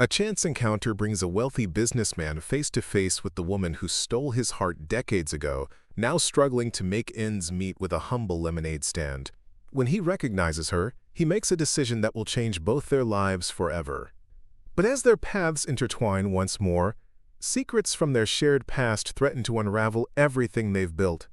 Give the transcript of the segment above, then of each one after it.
A chance encounter brings a wealthy businessman face to face with the woman who stole his heart decades ago, now struggling to make ends meet with a humble lemonade stand. When he recognizes her, he makes a decision that will change both their lives forever. But as their paths intertwine once more, secrets from their shared past threaten to unravel everything they've built.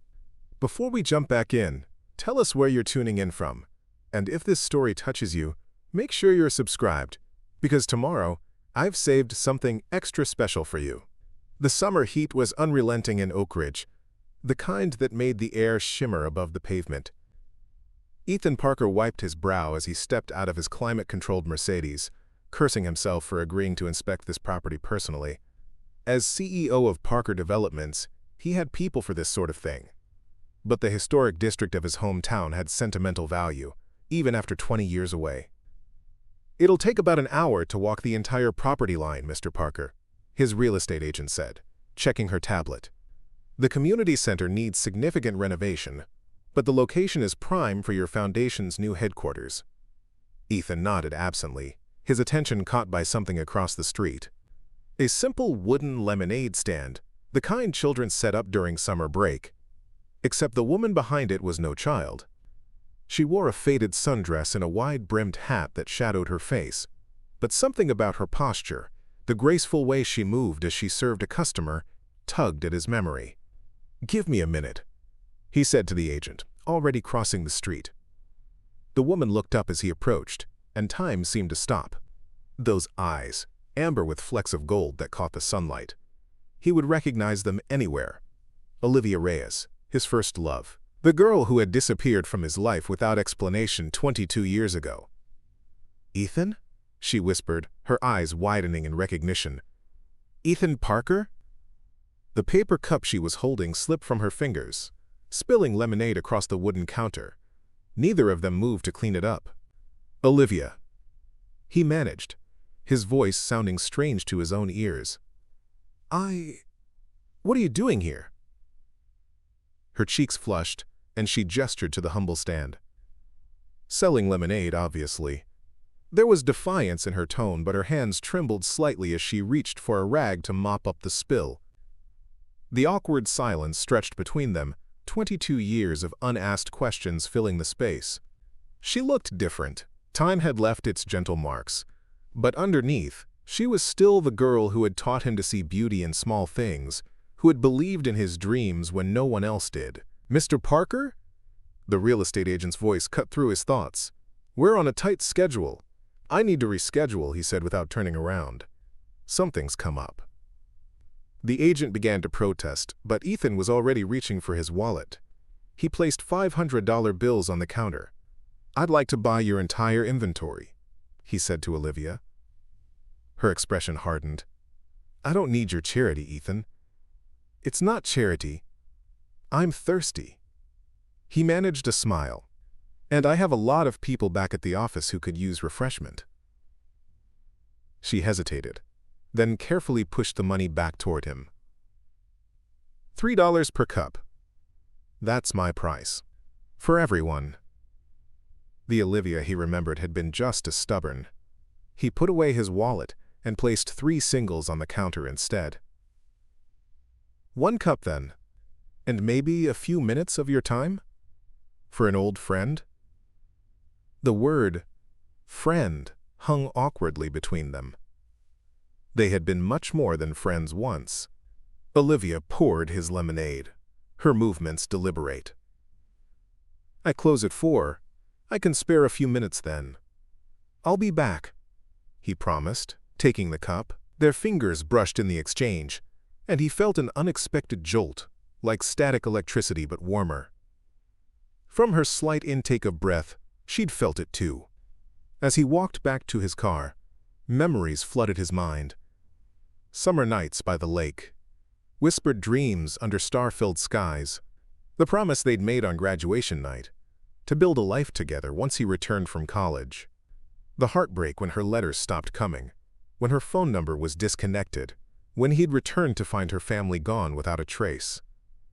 Before we jump back in, tell us where you're tuning in from. And if this story touches you, make sure you're subscribed, because tomorrow, I've saved something extra special for you. The summer heat was unrelenting in Oakridge, the kind that made the air shimmer above the pavement. Ethan Parker wiped his brow as he stepped out of his climate-controlled Mercedes, cursing himself for agreeing to inspect this property personally. As CEO of Parker Developments, he had people for this sort of thing. But the historic district of his hometown had sentimental value, even after 20 years away. "It'll take about an hour to walk the entire property line, Mr. Parker," his real estate agent said, checking her tablet. "The community center needs significant renovation, but the location is prime for your foundation's new headquarters." Ethan nodded absently, his attention caught by something across the street. A simple wooden lemonade stand, the kind children set up during summer break. Except the woman behind it was no child. She wore a faded sundress and a wide-brimmed hat that shadowed her face. But something about her posture, the graceful way she moved as she served a customer, tugged at his memory. "Give me a minute," he said to the agent, already crossing the street. The woman looked up as he approached, and time seemed to stop. Those eyes, amber with flecks of gold that caught the sunlight. He would recognize them anywhere. Olivia Reyes, his first love. The girl who had disappeared from his life without explanation 22 years ago. "Ethan?" she whispered, her eyes widening in recognition. "Ethan Parker?" The paper cup she was holding slipped from her fingers, spilling lemonade across the wooden counter. Neither of them moved to clean it up. "Olivia," he managed, his voice sounding strange to his own ears. What are you doing here?" Her cheeks flushed, and she gestured to the humble stand. "Selling lemonade, obviously." There was defiance in her tone, but her hands trembled slightly as she reached for a rag to mop up the spill. The awkward silence stretched between them, 22 years of unasked questions filling the space. She looked different. Time had left its gentle marks. But underneath, she was still the girl who had taught him to see beauty in small things, who had believed in his dreams when no one else did. "Mr. Parker?" The real estate agent's voice cut through his thoughts. "We're on a tight schedule." "I need to reschedule," he said without turning around. "Something's come up." The agent began to protest, but Ethan was already reaching for his wallet. He placed $500 bills on the counter. "I'd like to buy your entire inventory," he said to Olivia. Her expression hardened. "I don't need your charity, Ethan." "It's not charity. I'm thirsty." He managed a smile. "And I have a lot of people back at the office who could use refreshment." She hesitated, then carefully pushed the money back toward him. $3 per cup. That's my price. For everyone." The Olivia he remembered had been just as stubborn. He put away his wallet and placed 3 singles on the counter instead. "1 cup, then. And maybe a few minutes of your time? For an old friend?" The word friend hung awkwardly between them. They had been much more than friends once. Olivia poured his lemonade, her movements deliberate. "I close at 4. I can spare a few minutes then." "I'll be back," he promised, taking the cup. Their fingers brushed in the exchange, and he felt an unexpected jolt, like static electricity but warmer. From her slight intake of breath, she'd felt it too. As he walked back to his car, memories flooded his mind. Summer nights by the lake, whispered dreams under star-filled skies, the promise they'd made on graduation night, to build a life together once he returned from college. The heartbreak when her letters stopped coming, when her phone number was disconnected, when he'd returned to find her family gone without a trace.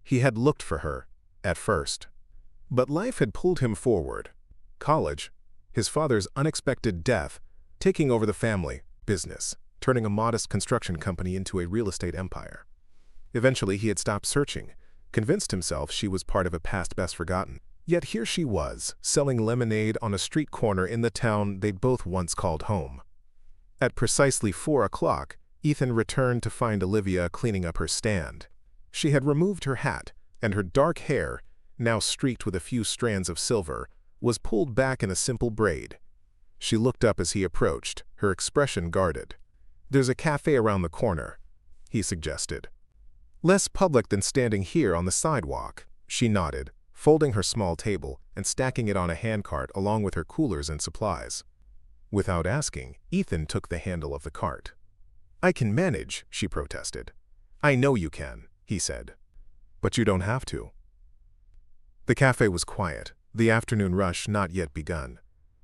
He had looked for her, at first. But life had pulled him forward. College, his father's unexpected death, taking over the family business, turning a modest construction company into a real estate empire. Eventually, he had stopped searching, convinced himself she was part of a past best forgotten. Yet here she was, selling lemonade on a street corner in the town they'd both once called home. At precisely 4 o'clock, Ethan returned to find Olivia cleaning up her stand. She had removed her hat, and her dark hair, now streaked with a few strands of silver, was pulled back in a simple braid. She looked up as he approached, her expression guarded. "There's a cafe around the corner," he suggested. "Less public than standing here on the sidewalk," she nodded, folding her small table and stacking it on a handcart along with her coolers and supplies. Without asking, Ethan took the handle of the cart. "I can manage," she protested. "I know you can," he said. "But you don't have to." The cafe was quiet, the afternoon rush not yet begun.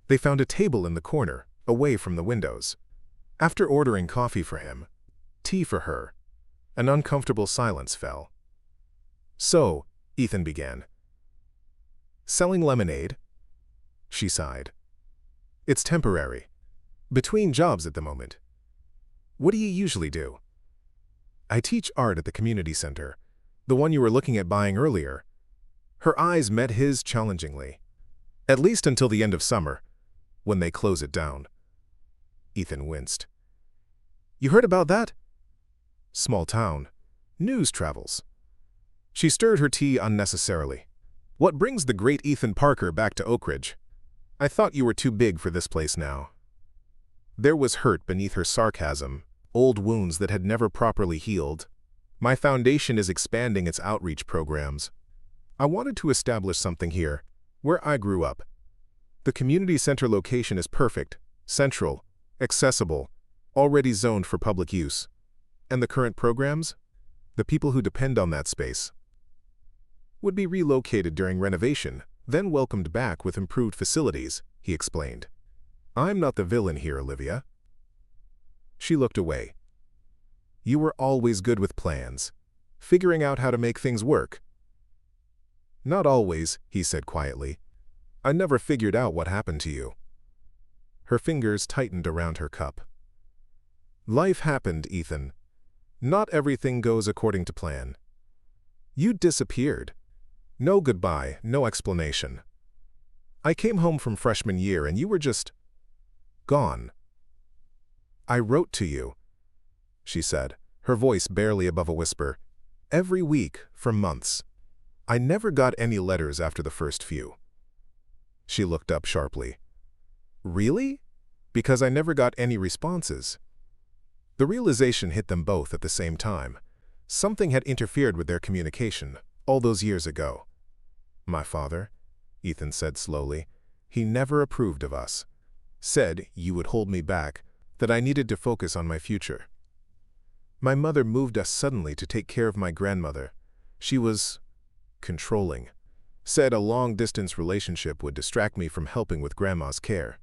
They found a table in the corner, away from the windows. After ordering coffee for him, tea for her, an uncomfortable silence fell. "So," Ethan began. "Selling lemonade?" She sighed. "It's temporary. Between jobs at the moment." "What do you usually do?" "I teach art at the community center, the one you were looking at buying earlier." Her eyes met his challengingly. "At least until the end of summer, when they close it down." Ethan winced. "You heard about that?" "Small town. News travels." She stirred her tea unnecessarily. "What brings the great Ethan Parker back to Oakridge? I thought you were too big for this place now." There was hurt beneath her sarcasm, old wounds that had never properly healed. "My foundation is expanding its outreach programs. I wanted to establish something here, where I grew up. The community center location is perfect, central, accessible, already zoned for public use. And the current programs? The people who depend on that space would be relocated during renovation, then welcomed back with improved facilities," he explained. "I'm not the villain here, Olivia." She looked away. "You were always good with plans, figuring out how to make things work." "Not always," he said quietly. "I never figured out what happened to you." Her fingers tightened around her cup. "Life happened, Ethan. Not everything goes according to plan. You disappeared. No goodbye, no explanation. I came home from freshman year and you were just gone. I wrote to you," she said, her voice barely above a whisper, "every week for months. I never got any letters after the first few." She looked up sharply. "Really?" "Because I never got any responses." The realization hit them both at the same time. Something had interfered with their communication, all those years ago. "My father," Ethan said slowly, "he never approved of us. Said you would hold me back, that I needed to focus on my future. My mother moved us suddenly to take care of my grandmother. She was controlling. Said a long-distance relationship would distract me from helping with Grandma's care."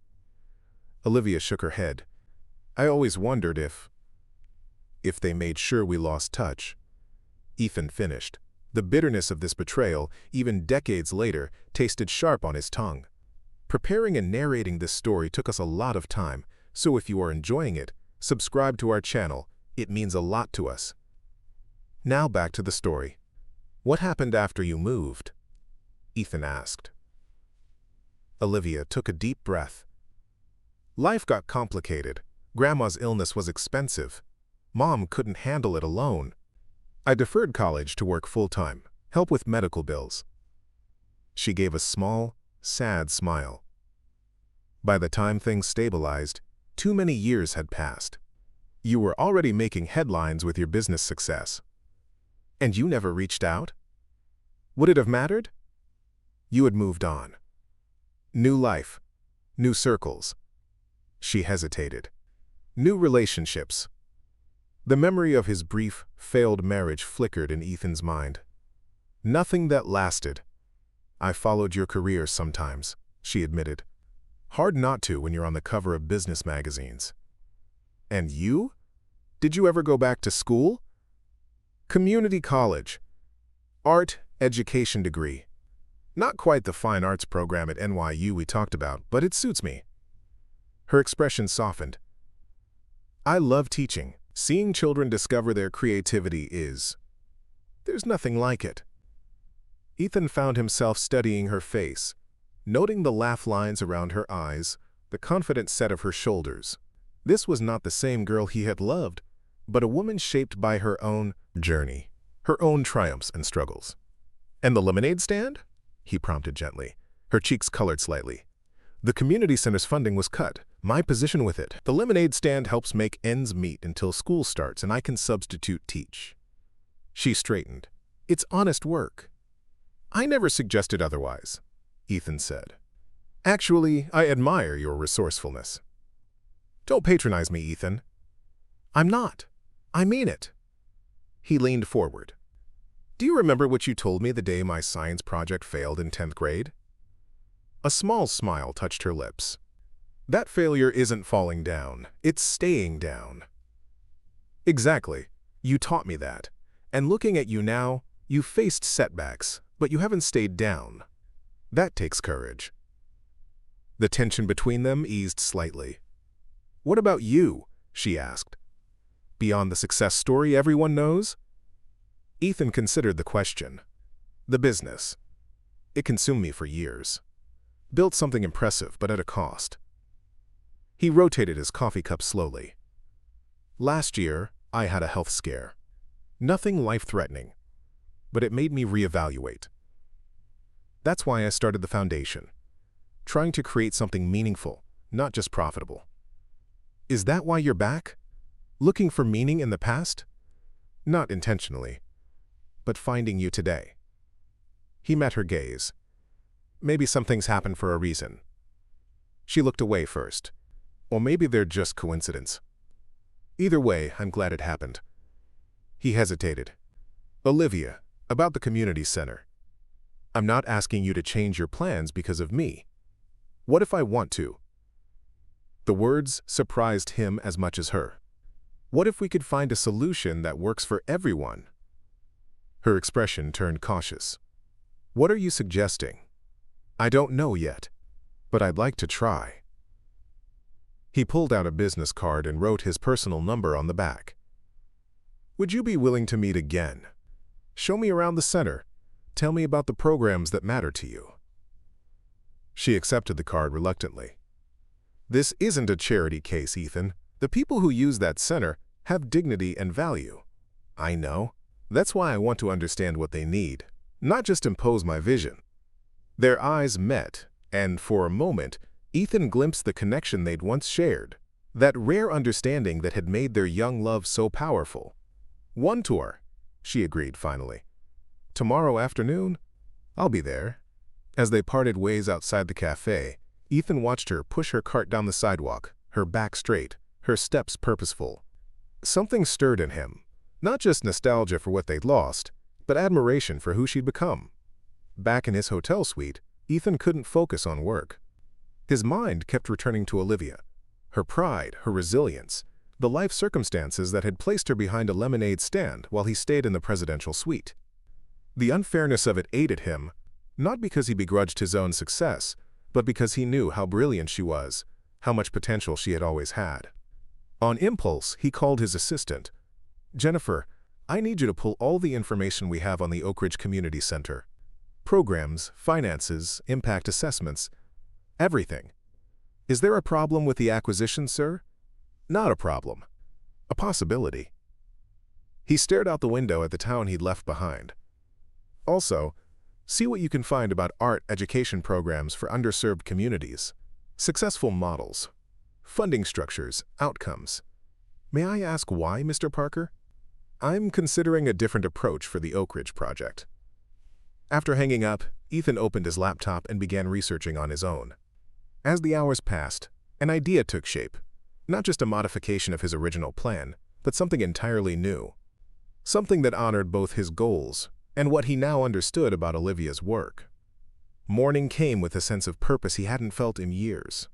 Olivia shook her head. "I always wondered if they made sure we lost touch." Ethan finished. The bitterness of this betrayal, even decades later, tasted sharp on his tongue. Preparing and narrating this story took us a lot of time, so if you are enjoying it, subscribe to our channel. It means a lot to us. Now back to the story. "What happened after you moved?" Ethan asked. Olivia took a deep breath. "Life got complicated. Grandma's illness was expensive. Mom couldn't handle it alone. I deferred college to work full-time, help with medical bills." She gave a small, sad smile. "By the time things stabilized, too many years had passed. You were already making headlines with your business success. And you never reached out? Would it have mattered? You had moved on. New life, new circles." She hesitated. "New relationships." The memory of his brief, failed marriage flickered in Ethan's mind. "Nothing that lasted. I followed your career sometimes," she admitted. "Hard not to when you're on the cover of business magazines." "And you? Did you ever go back to school?" "Community college. Art education degree. Not quite the fine arts program at NYU we talked about, but it suits me." Her expression softened. I love teaching. Seeing children discover their creativity there's nothing like it. Ethan found himself studying her face, noting the laugh lines around her eyes, the confident set of her shoulders. This was not the same girl he had loved, but a woman shaped by her own journey, her own triumphs and struggles. "And the lemonade stand?" he prompted gently. Her cheeks colored slightly. "The community center's funding was cut. My position with it. The lemonade stand helps make ends meet until school starts and I can substitute teach." She straightened. "It's honest work." "I never suggested otherwise," Ethan said. "Actually, I admire your resourcefulness." "Don't patronize me, Ethan." "I'm not. I mean it." He leaned forward. "Do you remember what you told me the day my science project failed in 10th grade? A small smile touched her lips. "That failure isn't falling down, it's staying down." "Exactly. You taught me that. And looking at you now, you've faced setbacks, but you haven't stayed down. That takes courage." The tension between them eased slightly. "What about you?" she asked. "Beyond the success story everyone knows?" Ethan considered the question. "The business. It consumed me for years. Built something impressive, but at a cost." He rotated his coffee cup slowly. "Last year, I had a health scare. Nothing life-threatening, but it made me reevaluate. That's why I started the foundation, trying to create something meaningful, not just profitable." "Is that why you're back? Looking for meaning in the past?" "Not intentionally, but finding you today." He met her gaze. "Maybe some things happen for a reason." She looked away first. "Or maybe they're just coincidence. Either way, I'm glad it happened." He hesitated. "Olivia, about the community center. I'm not asking you to change your plans because of me. What if I want to?" The words surprised him as much as her. "What if we could find a solution that works for everyone?" Her expression turned cautious. "What are you suggesting?" "I don't know yet, but I'd like to try." He pulled out a business card and wrote his personal number on the back. "Would you be willing to meet again? Show me around the center. Tell me about the programs that matter to you." She accepted the card reluctantly. "This isn't a charity case, Ethan. The people who use that center have dignity and value." "I know. That's why I want to understand what they need, not just impose my vision." Their eyes met, and for a moment, Ethan glimpsed the connection they'd once shared, that rare understanding that had made their young love so powerful. "One tour," she agreed finally. "Tomorrow afternoon? I'll be there." As they parted ways outside the cafe, Ethan watched her push her cart down the sidewalk, her back straight, her steps purposeful. Something stirred in him, not just nostalgia for what they'd lost, but admiration for who she'd become. Back in his hotel suite, Ethan couldn't focus on work. His mind kept returning to Olivia, her pride, her resilience, the life circumstances that had placed her behind a lemonade stand while he stayed in the presidential suite. The unfairness of it aided him, not because he begrudged his own success, but because he knew how brilliant she was, how much potential she had always had. On impulse, he called his assistant. "Jennifer, I need you to pull all the information we have on the Oakridge Community Center. Programs, finances, impact assessments, everything. Is there a problem with the acquisition, sir?" "Not a problem. A possibility." He stared out the window at the town he'd left behind. "Also, see what you can find about art education programs for underserved communities. Successful models. Funding structures, outcomes. May I ask why, Mr. Parker?" "I'm considering a different approach for the Oakridge project." After hanging up, Ethan opened his laptop and began researching on his own. As the hours passed, an idea took shape. Not just a modification of his original plan, but something entirely new. Something that honored both his goals and what he now understood about Olivia's work. Morning came with a sense of purpose he hadn't felt in years.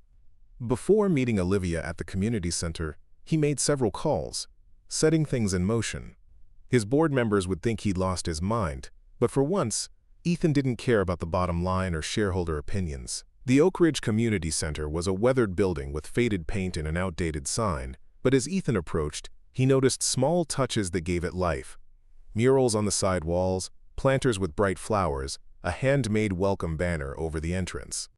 Before meeting Olivia at the community center, he made several calls, setting things in motion. His board members would think he'd lost his mind, but for once, Ethan didn't care about the bottom line or shareholder opinions. The Oakridge Community Center was a weathered building with faded paint and an outdated sign, But as Ethan approached, he noticed small touches that gave it life. Murals on the side walls, planters with bright flowers, a handmade welcome banner over the entrance.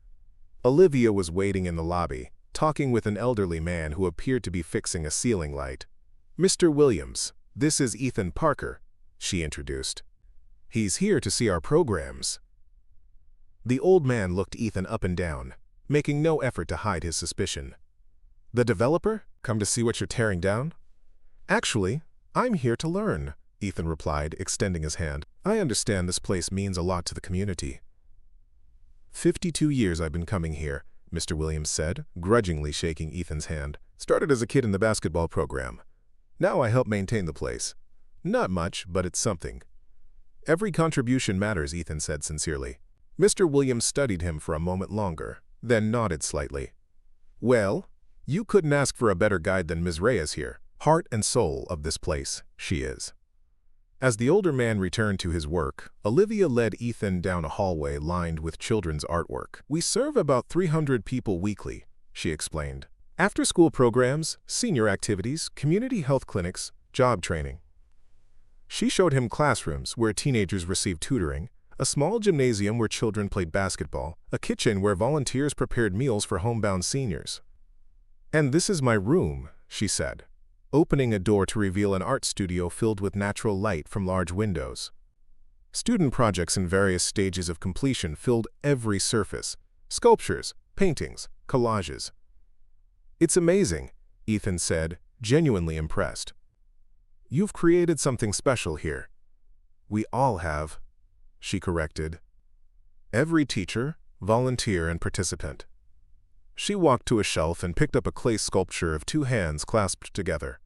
Olivia was waiting in the lobby, talking with an elderly man who appeared to be fixing a ceiling light. "Mr. Williams, this is Ethan Parker," she introduced. "He's here to see our programs." The old man looked Ethan up and down, making no effort to hide his suspicion. "The developer? Come to see what you're tearing down?" "Actually, I'm here to learn," Ethan replied, extending his hand. "I understand this place means a lot to the community." 52 years I've been coming here," Mr. Williams said, grudgingly shaking Ethan's hand. "Started as a kid in the basketball program. Now I help maintain the place. Not much, but it's something." "Every contribution matters," Ethan said sincerely. Mr. Williams studied him for a moment longer, then nodded slightly. "Well, you couldn't ask for a better guide than Ms. Reyes here. Heart and soul of this place, she is." As the older man returned to his work, Olivia led Ethan down a hallway lined with children's artwork. "We serve about 300 people weekly," she explained. "After-school programs, senior activities, community health clinics, job training." She showed him classrooms where teenagers received tutoring, a small gymnasium where children played basketball, a kitchen where volunteers prepared meals for homebound seniors. "And this is my room," she said, opening a door to reveal an art studio filled with natural light from large windows. Student projects in various stages of completion filled every surface: sculptures, paintings, collages. "It's amazing," Ethan said, genuinely impressed. "You've created something special here." "We all have," she corrected. "Every teacher, volunteer, and participant." She walked to a shelf and picked up a clay sculpture of two hands clasped together.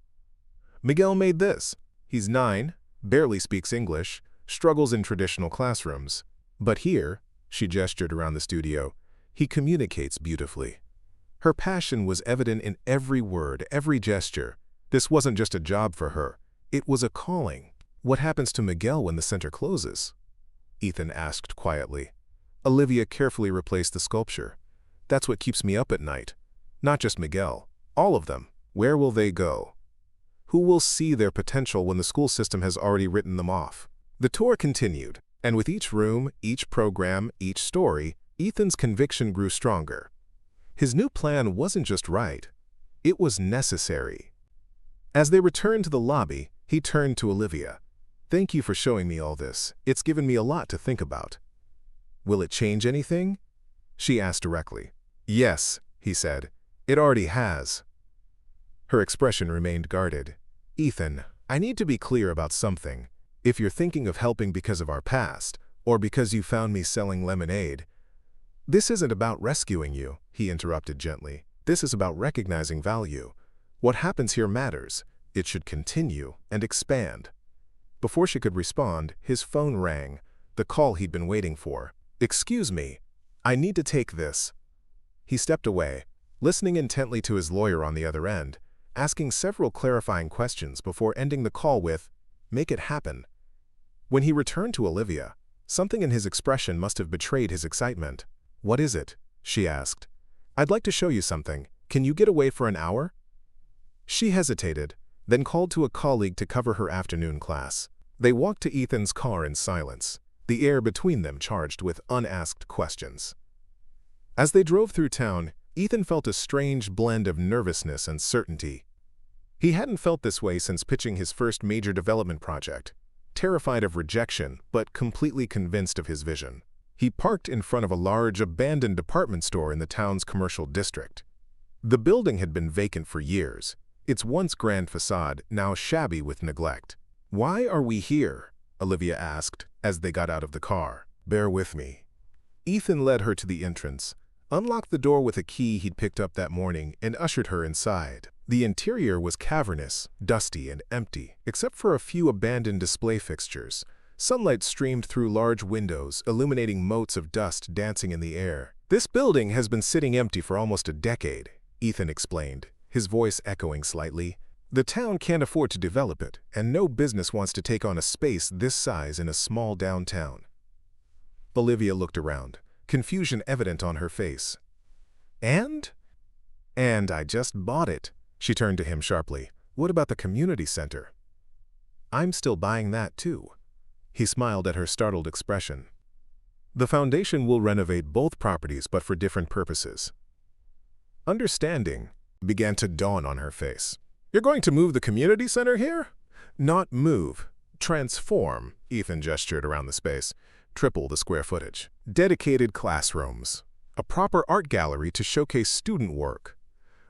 "Miguel made this. He's 9, barely speaks English, struggles in traditional classrooms. But here," she gestured around the studio, "he communicates beautifully." Her passion was evident in every word, every gesture. This wasn't just a job for her. It was a calling. "What happens to Miguel when the center closes?" Ethan asked quietly. Olivia carefully replaced the sculpture. "That's what keeps me up at night. Not just Miguel. All of them. Where will they go? Who will see their potential when the school system has already written them off?" The tour continued, and with each room, each program, each story, Ethan's conviction grew stronger. His new plan wasn't just right. It was necessary. As they returned to the lobby, he turned to Olivia. "Thank you for showing me all this. It's given me a lot to think about." "Will it change anything?" she asked directly. "Yes," he said. "It already has." Her expression remained guarded. "Ethan, I need to be clear about something. If you're thinking of helping because of our past, or because you found me selling lemonade—" "This isn't about rescuing you," he interrupted gently. "This is about recognizing value. What happens here matters. It should continue and expand." Before she could respond, his phone rang, the call he'd been waiting for. "Excuse me, I need to take this." He stepped away, listening intently to his lawyer on the other end, asking several clarifying questions before ending the call with, "Make it happen." When he returned to Olivia, something in his expression must have betrayed his excitement. "What is it?" she asked. "I'd like to show you something. Can you get away for an hour?" She hesitated, then called to a colleague to cover her afternoon class. They walked to Ethan's car in silence, the air between them charged with unasked questions. As they drove through town, Ethan felt a strange blend of nervousness and certainty. He hadn't felt this way since pitching his first major development project, terrified of rejection but completely convinced of his vision. He parked in front of a large, abandoned department store in the town's commercial district. The building had been vacant for years, its once grand facade now shabby with neglect. "Why are we here?" Olivia asked as they got out of the car. "Bear with me." Ethan led her to the entrance, unlocked the door with a key he'd picked up that morning, and ushered her inside. The interior was cavernous, dusty, and empty, except for a few abandoned display fixtures. Sunlight streamed through large windows, illuminating motes of dust dancing in the air. "This building has been sitting empty for almost a decade," Ethan explained, his voice echoing slightly. "The town can't afford to develop it, and no business wants to take on a space this size in a small downtown." Olivia looked around, confusion evident on her face. And I just bought it," She turned to him sharply. What about the community center? I'm still buying that too. He smiled at her startled expression. The foundation will renovate both properties but for different purposes. Understanding began to dawn on her face. You're going to move the community center here? Not move. Transform, Ethan gestured around the space. Triple the square footage. Dedicated classrooms. A proper art gallery to showcase student work.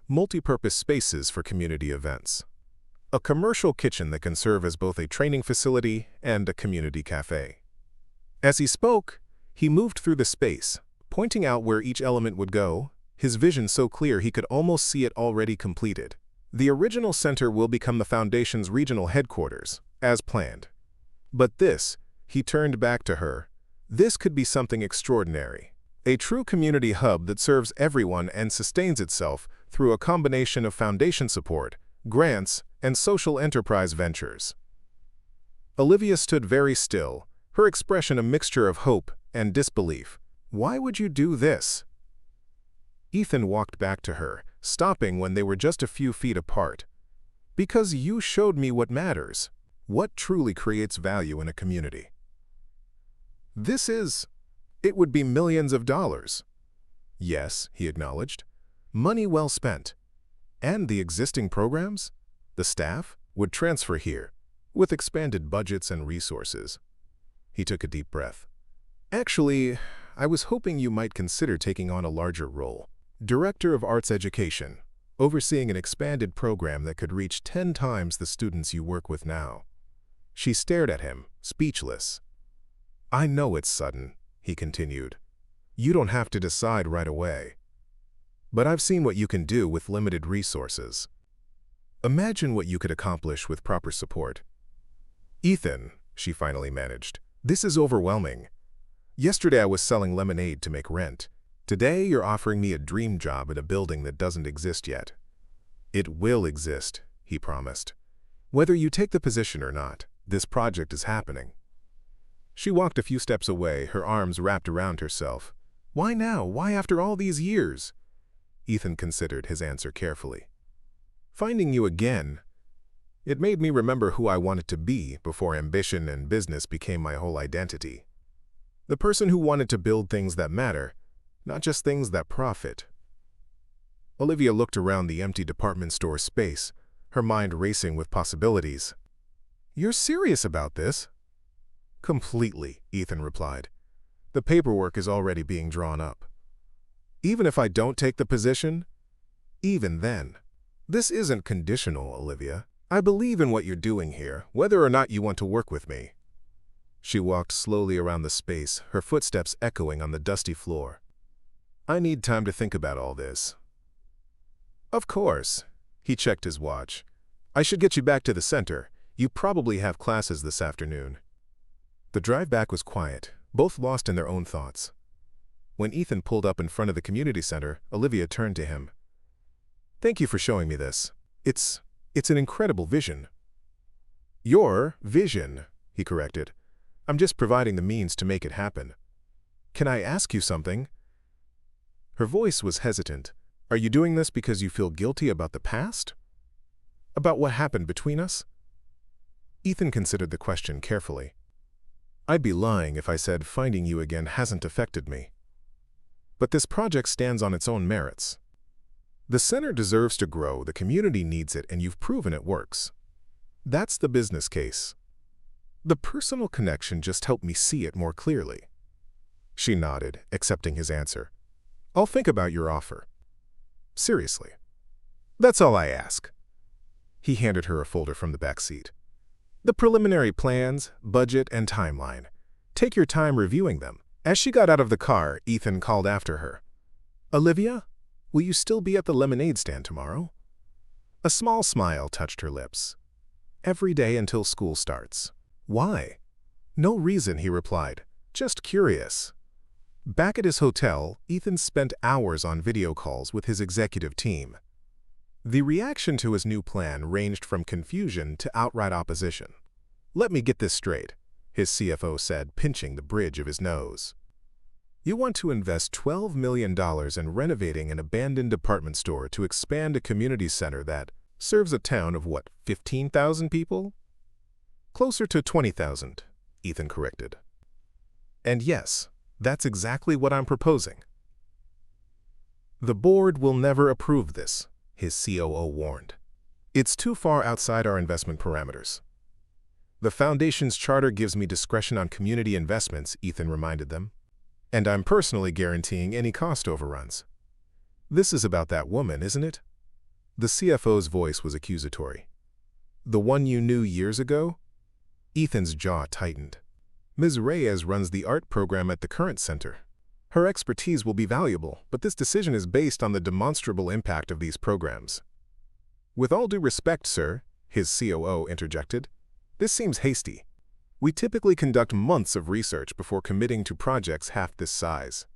Multi-purpose spaces for community events. A commercial kitchen that can serve as both a training facility and a community cafe. As he spoke, he moved through the space, pointing out where each element would go, his vision so clear he could almost see it already completed. The original center will become the foundation's regional headquarters, as planned. But this, he turned back to her, this could be something extraordinary. A true community hub that serves everyone and sustains itself through a combination of foundation support, grants, and social enterprise ventures. Olivia stood very still, her expression a mixture of hope and disbelief. Why would you do this? Ethan walked back to her, stopping when they were just a few feet apart. Because you showed me what matters, what truly creates value in a community. It would be millions of dollars. Yes, he acknowledged. Money well spent. And the existing programs, the staff, would transfer here, with expanded budgets and resources. He took a deep breath. Actually, I was hoping you might consider taking on a larger role. Director of Arts Education, overseeing an expanded program that could reach 10 times the students you work with now. She stared at him, speechless. I know it's sudden, he continued. You don't have to decide right away. But I've seen what you can do with limited resources. Imagine what you could accomplish with proper support. Ethan, she finally managed, this is overwhelming. Yesterday I was selling lemonade to make rent. Today you're offering me a dream job in a building that doesn't exist yet. It will exist, he promised. Whether you take the position or not, this project is happening. She walked a few steps away, her arms wrapped around herself. Why now? Why after all these years? Ethan considered his answer carefully. Finding you again, it made me remember who I wanted to be before ambition and business became my whole identity. The person who wanted to build things that matter, not just things that profit. Olivia looked around the empty department store space, her mind racing with possibilities. You're serious about this? Completely, Ethan replied. The paperwork is already being drawn up. Even if I don't take the position? Even then. This isn't conditional, Olivia. I believe in what you're doing here, whether or not you want to work with me. She walked slowly around the space, her footsteps echoing on the dusty floor. I need time to think about all this. Of course. He checked his watch. I should get you back to the center. You probably have classes this afternoon. The drive back was quiet, both lost in their own thoughts. When Ethan pulled up in front of the community center, Olivia turned to him. Thank you for showing me this. It's an incredible vision. Your vision, he corrected. I'm just providing the means to make it happen. Can I ask you something? Her voice was hesitant. Are you doing this because you feel guilty about the past? About what happened between us? Ethan considered the question carefully. I'd be lying if I said finding you again hasn't affected me. But this project stands on its own merits. The center deserves to grow, the community needs it, and you've proven it works. That's the business case. The personal connection just helped me see it more clearly. She nodded, accepting his answer. I'll think about your offer. Seriously. That's all I ask. He handed her a folder from the back seat. The preliminary plans, budget, and timeline. Take your time reviewing them. As she got out of the car, Ethan called after her. Olivia, will you still be at the lemonade stand tomorrow? A small smile touched her lips. Every day until school starts. Why? No reason, he replied. Just curious. Back at his hotel, Ethan spent hours on video calls with his executive team. The reaction to his new plan ranged from confusion to outright opposition. Let me get this straight, his CFO said, pinching the bridge of his nose. You want to invest $12 million in renovating an abandoned department store to expand a community center that, Serves a town of what, 15,000 people? Closer to 20,000, Ethan corrected. And yes, that's exactly what I'm proposing. The board will never approve this, his COO warned. It's too far outside our investment parameters. The foundation's charter gives me discretion on community investments, Ethan reminded them. And I'm personally guaranteeing any cost overruns. This is about that woman, isn't it? The CFO's voice was accusatory. The one you knew years ago? Ethan's jaw tightened. Ms. Reyes runs the art program at the current center. Her expertise will be valuable, but this decision is based on the demonstrable impact of these programs. With all due respect, sir, his COO interjected, this seems hasty. We typically conduct months of research before committing to projects half this size.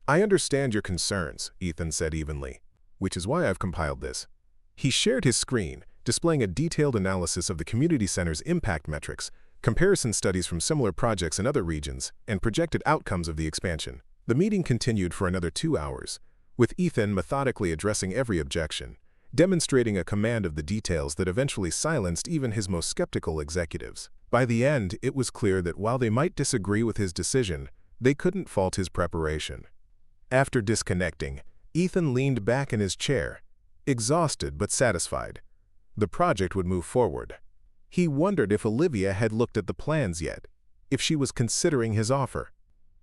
I understand your concerns, Ethan said evenly, which is why I've compiled this. He shared his screen, displaying a detailed analysis of the community center's impact metrics, comparison studies from similar projects in other regions, and projected outcomes of the expansion. The meeting continued for another 2 hours, with Ethan methodically addressing every objection, demonstrating a command of the details that eventually silenced even his most skeptical executives. By the end, it was clear that while they might disagree with his decision, they couldn't fault his preparation. After disconnecting, Ethan leaned back in his chair, exhausted but satisfied. The project would move forward. He wondered if Olivia had looked at the plans yet, if she was considering his offer.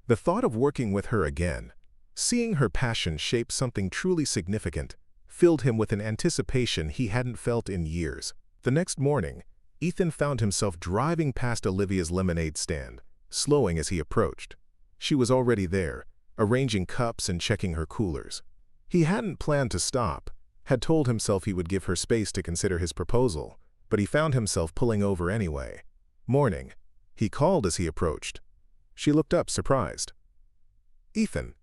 The thought of working with her again, seeing her passion shape something truly significant, filled him with an anticipation he hadn't felt in years. The next morning, Ethan found himself driving past Olivia's lemonade stand, slowing as he approached. She was already there, arranging cups and checking her coolers. He hadn't planned to stop, had told himself he would give her space to consider his proposal, but he found himself pulling over anyway. Morning. He called as he approached. She looked up, surprised. Ethan,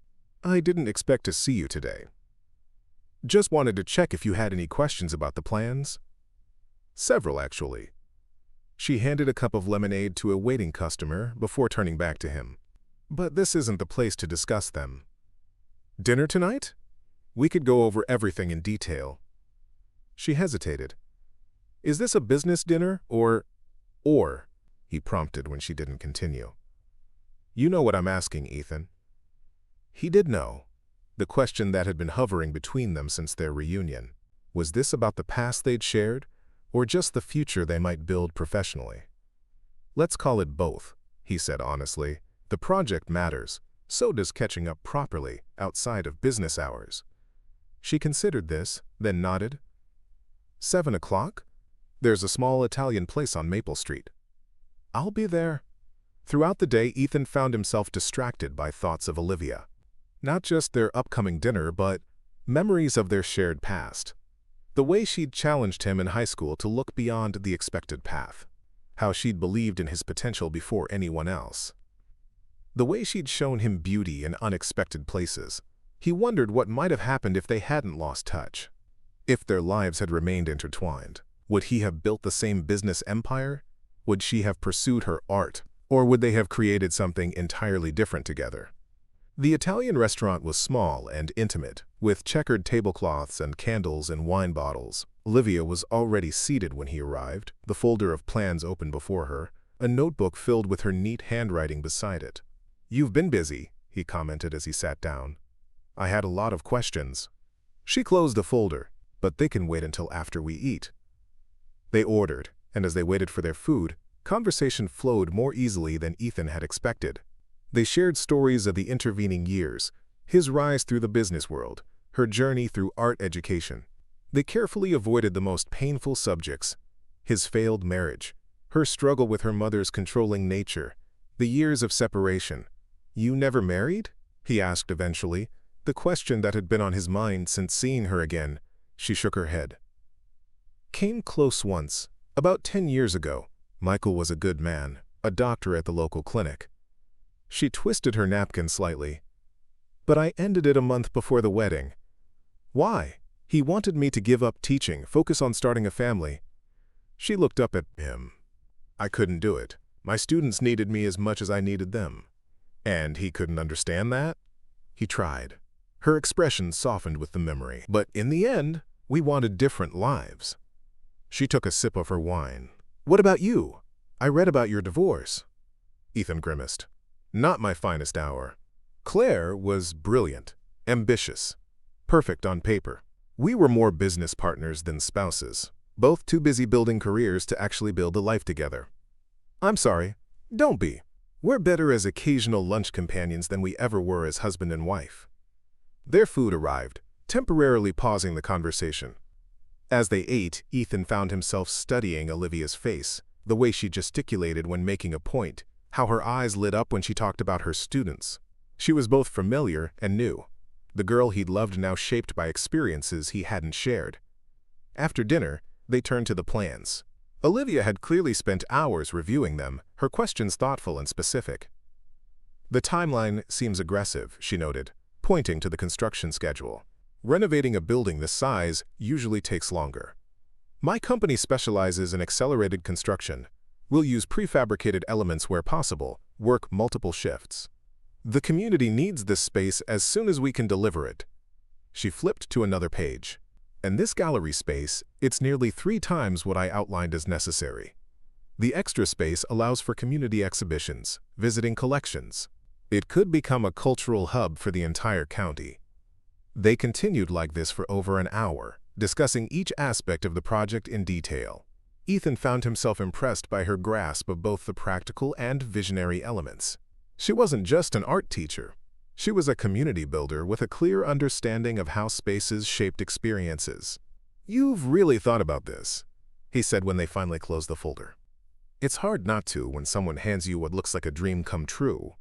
I didn't expect to see you today. Just wanted to check if you had any questions about the plans. Several, actually. She handed a cup of lemonade to a waiting customer before turning back to him. But this isn't the place to discuss them. Dinner tonight? We could go over everything in detail. She hesitated. Is this a business dinner or, he prompted when she didn't continue. You know what I'm asking, Ethan. He did know. The question that had been hovering between them since their reunion. Was this about the past they'd shared, or just the future they might build professionally? Let's call it both, he said honestly. The project matters, so does catching up properly outside of business hours. She considered this, then nodded. 7 o'clock? There's a small Italian place on Maple Street. I'll be there. Throughout the day, Ethan found himself distracted by thoughts of Olivia. Not just their upcoming dinner, but memories of their shared past. The way she'd challenged him in high school to look beyond the expected path. How she'd believed in his potential before anyone else. The way she'd shown him beauty in unexpected places. He wondered what might have happened if they hadn't lost touch. If their lives had remained intertwined. Would he have built the same business empire? Would she have pursued her art? Or would they have created something entirely different together? The Italian restaurant was small and intimate, with checkered tablecloths and candles and wine bottles. Olivia was already seated when he arrived, the folder of plans open before her, a notebook filled with her neat handwriting beside it. You've been busy, he commented as he sat down. I had a lot of questions. She closed the folder, but they can wait until after we eat. They ordered, and as they waited for their food, conversation flowed more easily than Ethan had expected. They shared stories of the intervening years, his rise through the business world, her journey through art education. They carefully avoided the most painful subjects, his failed marriage, her struggle with her mother's controlling nature, the years of separation. You never married? He asked eventually, the question that had been on his mind since seeing her again. She shook her head. Came close once, about 10 years ago. Michael was a good man, a doctor at the local clinic. She twisted her napkin slightly. But I ended it a month before the wedding. Why? He wanted me to give up teaching, focus on starting a family. She looked up at him. I couldn't do it. My students needed me as much as I needed them. And he couldn't understand that? He tried. Her expression softened with the memory. But in the end, we wanted different lives. She took a sip of her wine. "What about you? I read about your divorce." Ethan grimaced. "Not my finest hour. Claire was brilliant, ambitious, perfect on paper. We were more business partners than spouses, both too busy building careers to actually build a life together. I'm sorry, don't be. We're better as occasional lunch companions than we ever were as husband and wife." Their food arrived, temporarily pausing the conversation. As they ate, Ethan found himself studying Olivia's face, the way she gesticulated when making a point, how her eyes lit up when she talked about her students. She was both familiar and new. The girl he'd loved now shaped by experiences he hadn't shared. After dinner, they turned to the plans. Olivia had clearly spent hours reviewing them, her questions thoughtful and specific. "The timeline seems aggressive," she noted, pointing to the construction schedule. "Renovating a building this size usually takes longer. My company specializes in accelerated construction. We'll use prefabricated elements where possible, work multiple shifts. The community needs this space as soon as we can deliver it." She flipped to another page. "And this gallery space, it's nearly 3 times what I outlined as necessary. The extra space allows for community exhibitions, visiting collections. It could become a cultural hub for the entire county." They continued like this for over an hour, discussing each aspect of the project in detail. Ethan found himself impressed by her grasp of both the practical and visionary elements. She wasn't just an art teacher. She was a community builder with a clear understanding of how spaces shaped experiences. "You've really thought about this," he said when they finally closed the folder. "It's hard not to when someone hands you what looks like a dream come true."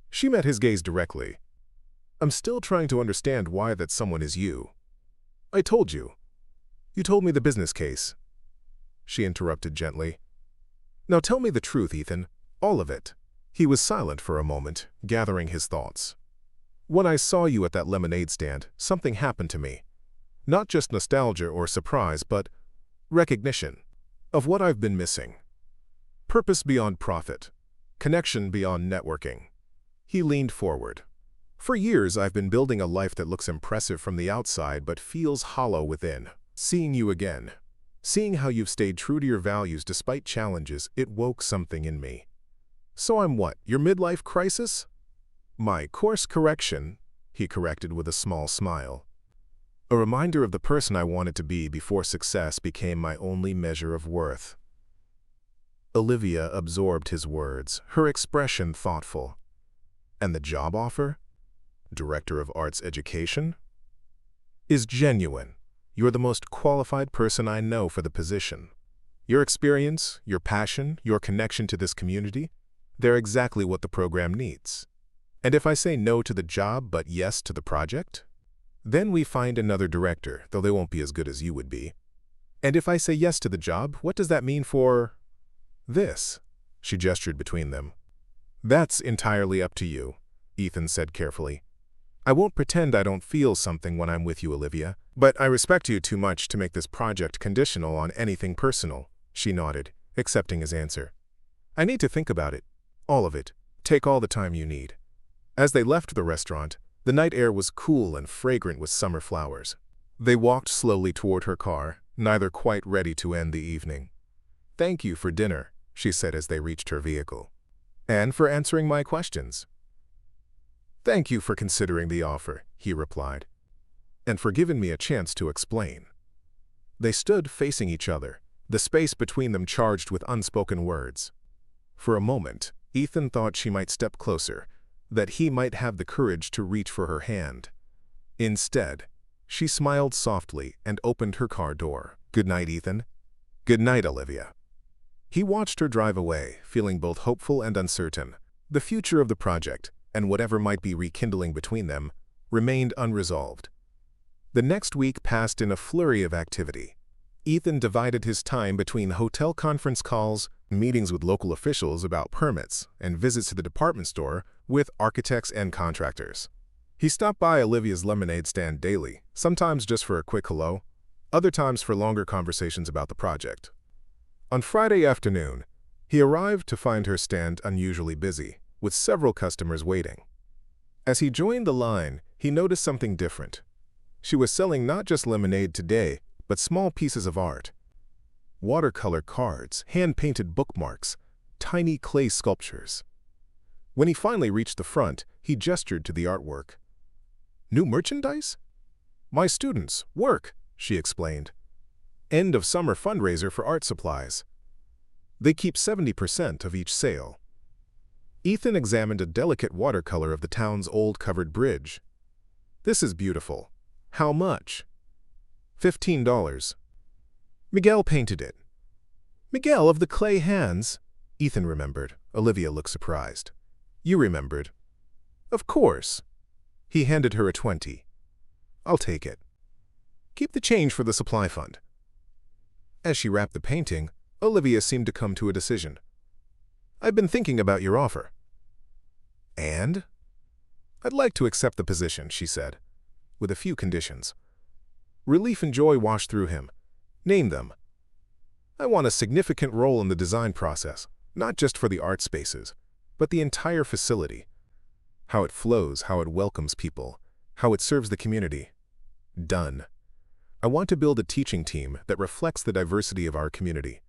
She met his gaze directly. "I'm still trying to understand why that someone is you." "I told you. You told me the business case." She interrupted gently. "Now tell me the truth, Ethan. All of it." He was silent for a moment, gathering his thoughts. "When I saw you at that lemonade stand, something happened to me. Not just nostalgia or surprise, but recognition of what I've been missing. Purpose beyond profit. Connection beyond networking." He leaned forward. "For years, I've been building a life that looks impressive from the outside but feels hollow within. Seeing you again, seeing how you've stayed true to your values despite challenges, it woke something in me. So I'm what, your midlife crisis?" "My course correction," he corrected with a small smile. "A reminder of the person I wanted to be before success became my only measure of worth." Olivia absorbed his words, her expression thoughtful. "And the job offer? Director of Arts Education? Is genuine. You're the most qualified person I know for the position. Your experience, your passion, your connection to this community, they're exactly what the program needs. And if I say no to the job but yes to the project, then we find another director, though they won't be as good as you would be. And if I say yes to the job, what does that mean for this?" She gestured between them. "That's entirely up to you," Ethan said carefully. "I won't pretend I don't feel something when I'm with you, Olivia, but I respect you too much to make this project conditional on anything personal." She nodded, accepting his answer. "I need to think about it. All of it. Take all the time you need." As they left the restaurant, the night air was cool and fragrant with summer flowers. They walked slowly toward her car, neither quite ready to end the evening. "Thank you for dinner," she said as they reached her vehicle. "And for answering my questions." "Thank you for considering the offer," he replied. "And for giving me a chance to explain." They stood facing each other, the space between them charged with unspoken words. For a moment, Ethan thought she might step closer, that he might have the courage to reach for her hand. Instead, she smiled softly and opened her car door. "Good night, Ethan." "Good night, Olivia." He watched her drive away, feeling both hopeful and uncertain. The future of the project, and whatever might be rekindling between them, remained unresolved. The next week passed in a flurry of activity. Ethan divided his time between hotel conference calls, meetings with local officials about permits, and visits to the department store with architects and contractors. He stopped by Olivia's lemonade stand daily, sometimes just for a quick hello, other times for longer conversations about the project. On Friday afternoon, he arrived to find her stand unusually busy, with several customers waiting. As he joined the line, he noticed something different. She was selling not just lemonade today, but small pieces of art. watercolor cards, hand-painted bookmarks, tiny clay sculptures. When he finally reached the front, he gestured to the artwork. "New merchandise?" "My students' work," she explained. "End of summer fundraiser for art supplies. They keep 70% of each sale." Ethan examined a delicate watercolor of the town's old covered bridge. "This is beautiful. How much?" $15. "Miguel painted it." "Miguel of the clay hands?" Ethan remembered. Olivia looked surprised. "You remembered?" "Of course." He handed her a 20. "I'll take it. Keep the change for the supply fund." As she wrapped the painting, Olivia seemed to come to a decision. "I've been thinking about your offer." "And?" "I'd like to accept the position," she said, "with a few conditions." Relief and joy washed through him. "Name them." "I want a significant role in the design process, not just for the art spaces, but the entire facility. How it flows, how it welcomes people, how it serves the community. Done. I want to build a teaching team that reflects the diversity of our community.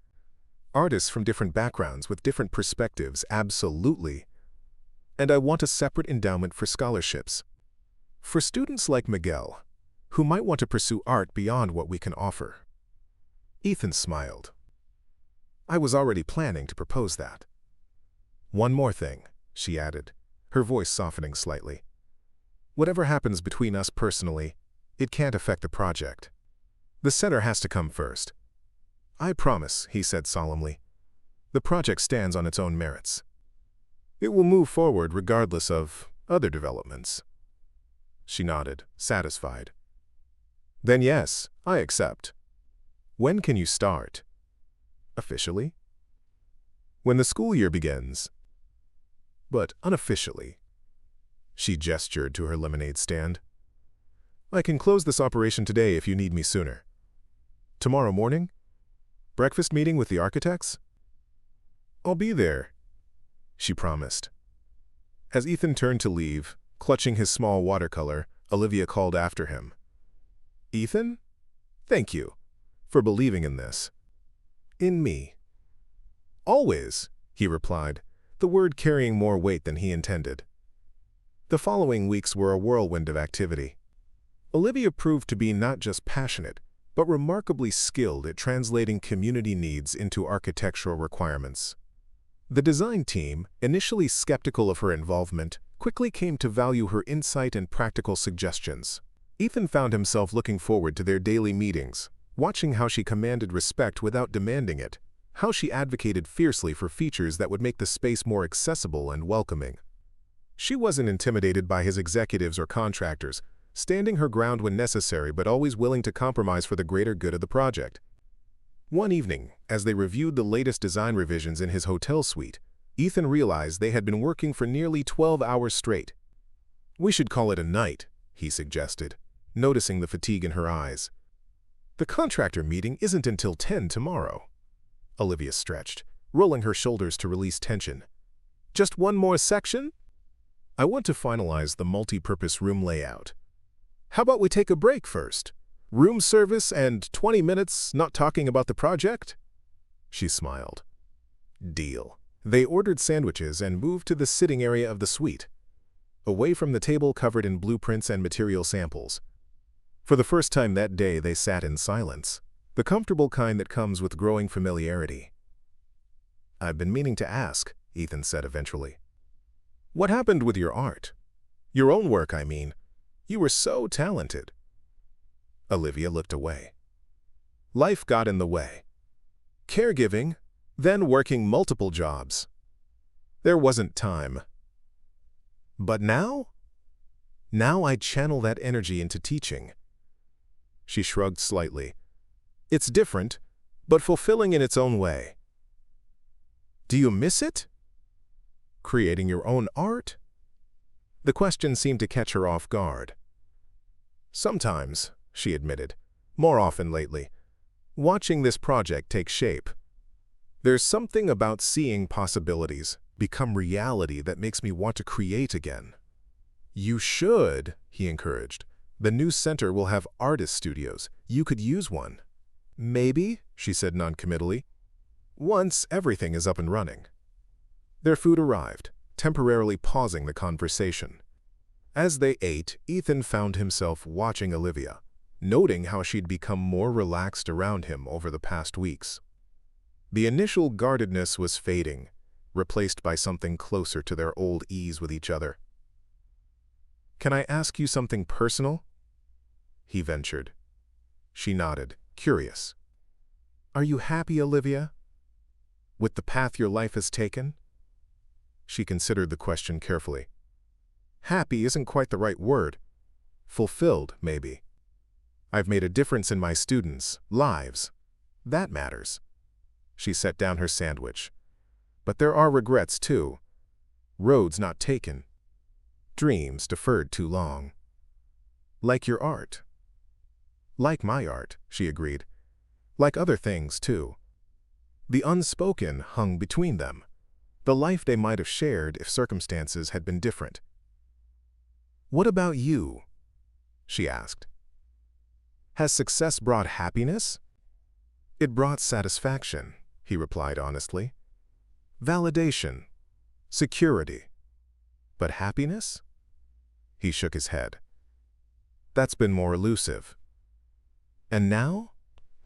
Artists from different backgrounds with different perspectives, absolutely. And I want a separate endowment for scholarships. For students like Miguel, who might want to pursue art beyond what we can offer." Ethan smiled. "I was already planning to propose that." "One more thing," she added, her voice softening slightly. "Whatever happens between us personally, it can't affect the project. The center has to come first." "I promise," he said solemnly. "The project stands on its own merits. It will move forward regardless of other developments." She nodded, satisfied. "Then yes, I accept. When can you start?" "Officially?" "When the school year begins." "But unofficially." She gestured to her lemonade stand. "I can close this operation today if you need me sooner." "Tomorrow morning? Breakfast meeting with the architects?" "I'll be there," she promised. As Ethan turned to leave, clutching his small watercolor, Olivia called after him. "Ethan, thank you for believing in this. In me." "Always," he replied, the word carrying more weight than he intended. The following weeks were a whirlwind of activity. Olivia proved to be not just passionate, but remarkably skilled at translating community needs into architectural requirements. The design team, initially skeptical of her involvement, quickly came to value her insight and practical suggestions. Ethan found himself looking forward to their daily meetings, watching how she commanded respect without demanding it, how she advocated fiercely for features that would make the space more accessible and welcoming. She wasn't intimidated by his executives or contractors, standing her ground when necessary but always willing to compromise for the greater good of the project. One evening, as they reviewed the latest design revisions in his hotel suite, Ethan realized they had been working for nearly 12 hours straight. "We should call it a night," he suggested, noticing the fatigue in her eyes. "The contractor meeting isn't until 10 tomorrow." Olivia stretched, rolling her shoulders to release tension. "Just one more section?" "I want to finalize the multi-purpose room layout. How about we take a break first? Room service and 20 minutes not talking about the project?" She smiled. Deal. They ordered sandwiches and moved to the sitting area of the suite, away from the table covered in blueprints and material samples. For the first time that day, they sat in silence, the comfortable kind that comes with growing familiarity. "I've been meaning to ask," Ethan said eventually. "What happened with your art? Your own work, I mean. You were so talented." Olivia looked away. "Life got in the way. Caregiving, then working multiple jobs. There wasn't time. But now? Now I channel that energy into teaching." She shrugged slightly. "It's different, but fulfilling in its own way." "Do you miss it? Creating your own art?" The question seemed to catch her off guard. "Sometimes," she admitted, "more often lately. Watching this project take shape. There's something about seeing possibilities become reality that makes me want to create again." "You should," he encouraged. "The new center will have artist studios. You could use one." Maybe, she said noncommittally, once everything is up and running. Their food arrived, temporarily pausing the conversation. As they ate, Ethan found himself watching Olivia, noting how she'd become more relaxed around him over the past weeks. The initial guardedness was fading, replaced by something closer to their old ease with each other. "Can I ask you something personal?" he ventured. She nodded, curious. "Are you happy, Olivia? With the path your life has taken?" She considered the question carefully. Happy isn't quite the right word. Fulfilled, maybe. I've made a difference in my students' lives. That matters. She set down her sandwich. But there are regrets, too. Roads not taken. Dreams deferred too long. Like your art. Like my art, she agreed. Like other things, too. The unspoken hung between them. The life they might have shared if circumstances had been different. "What about you?" she asked. "Has success brought happiness?" "It brought satisfaction," he replied honestly. "Validation. Security. But happiness?" He shook his head. "That's been more elusive. And now,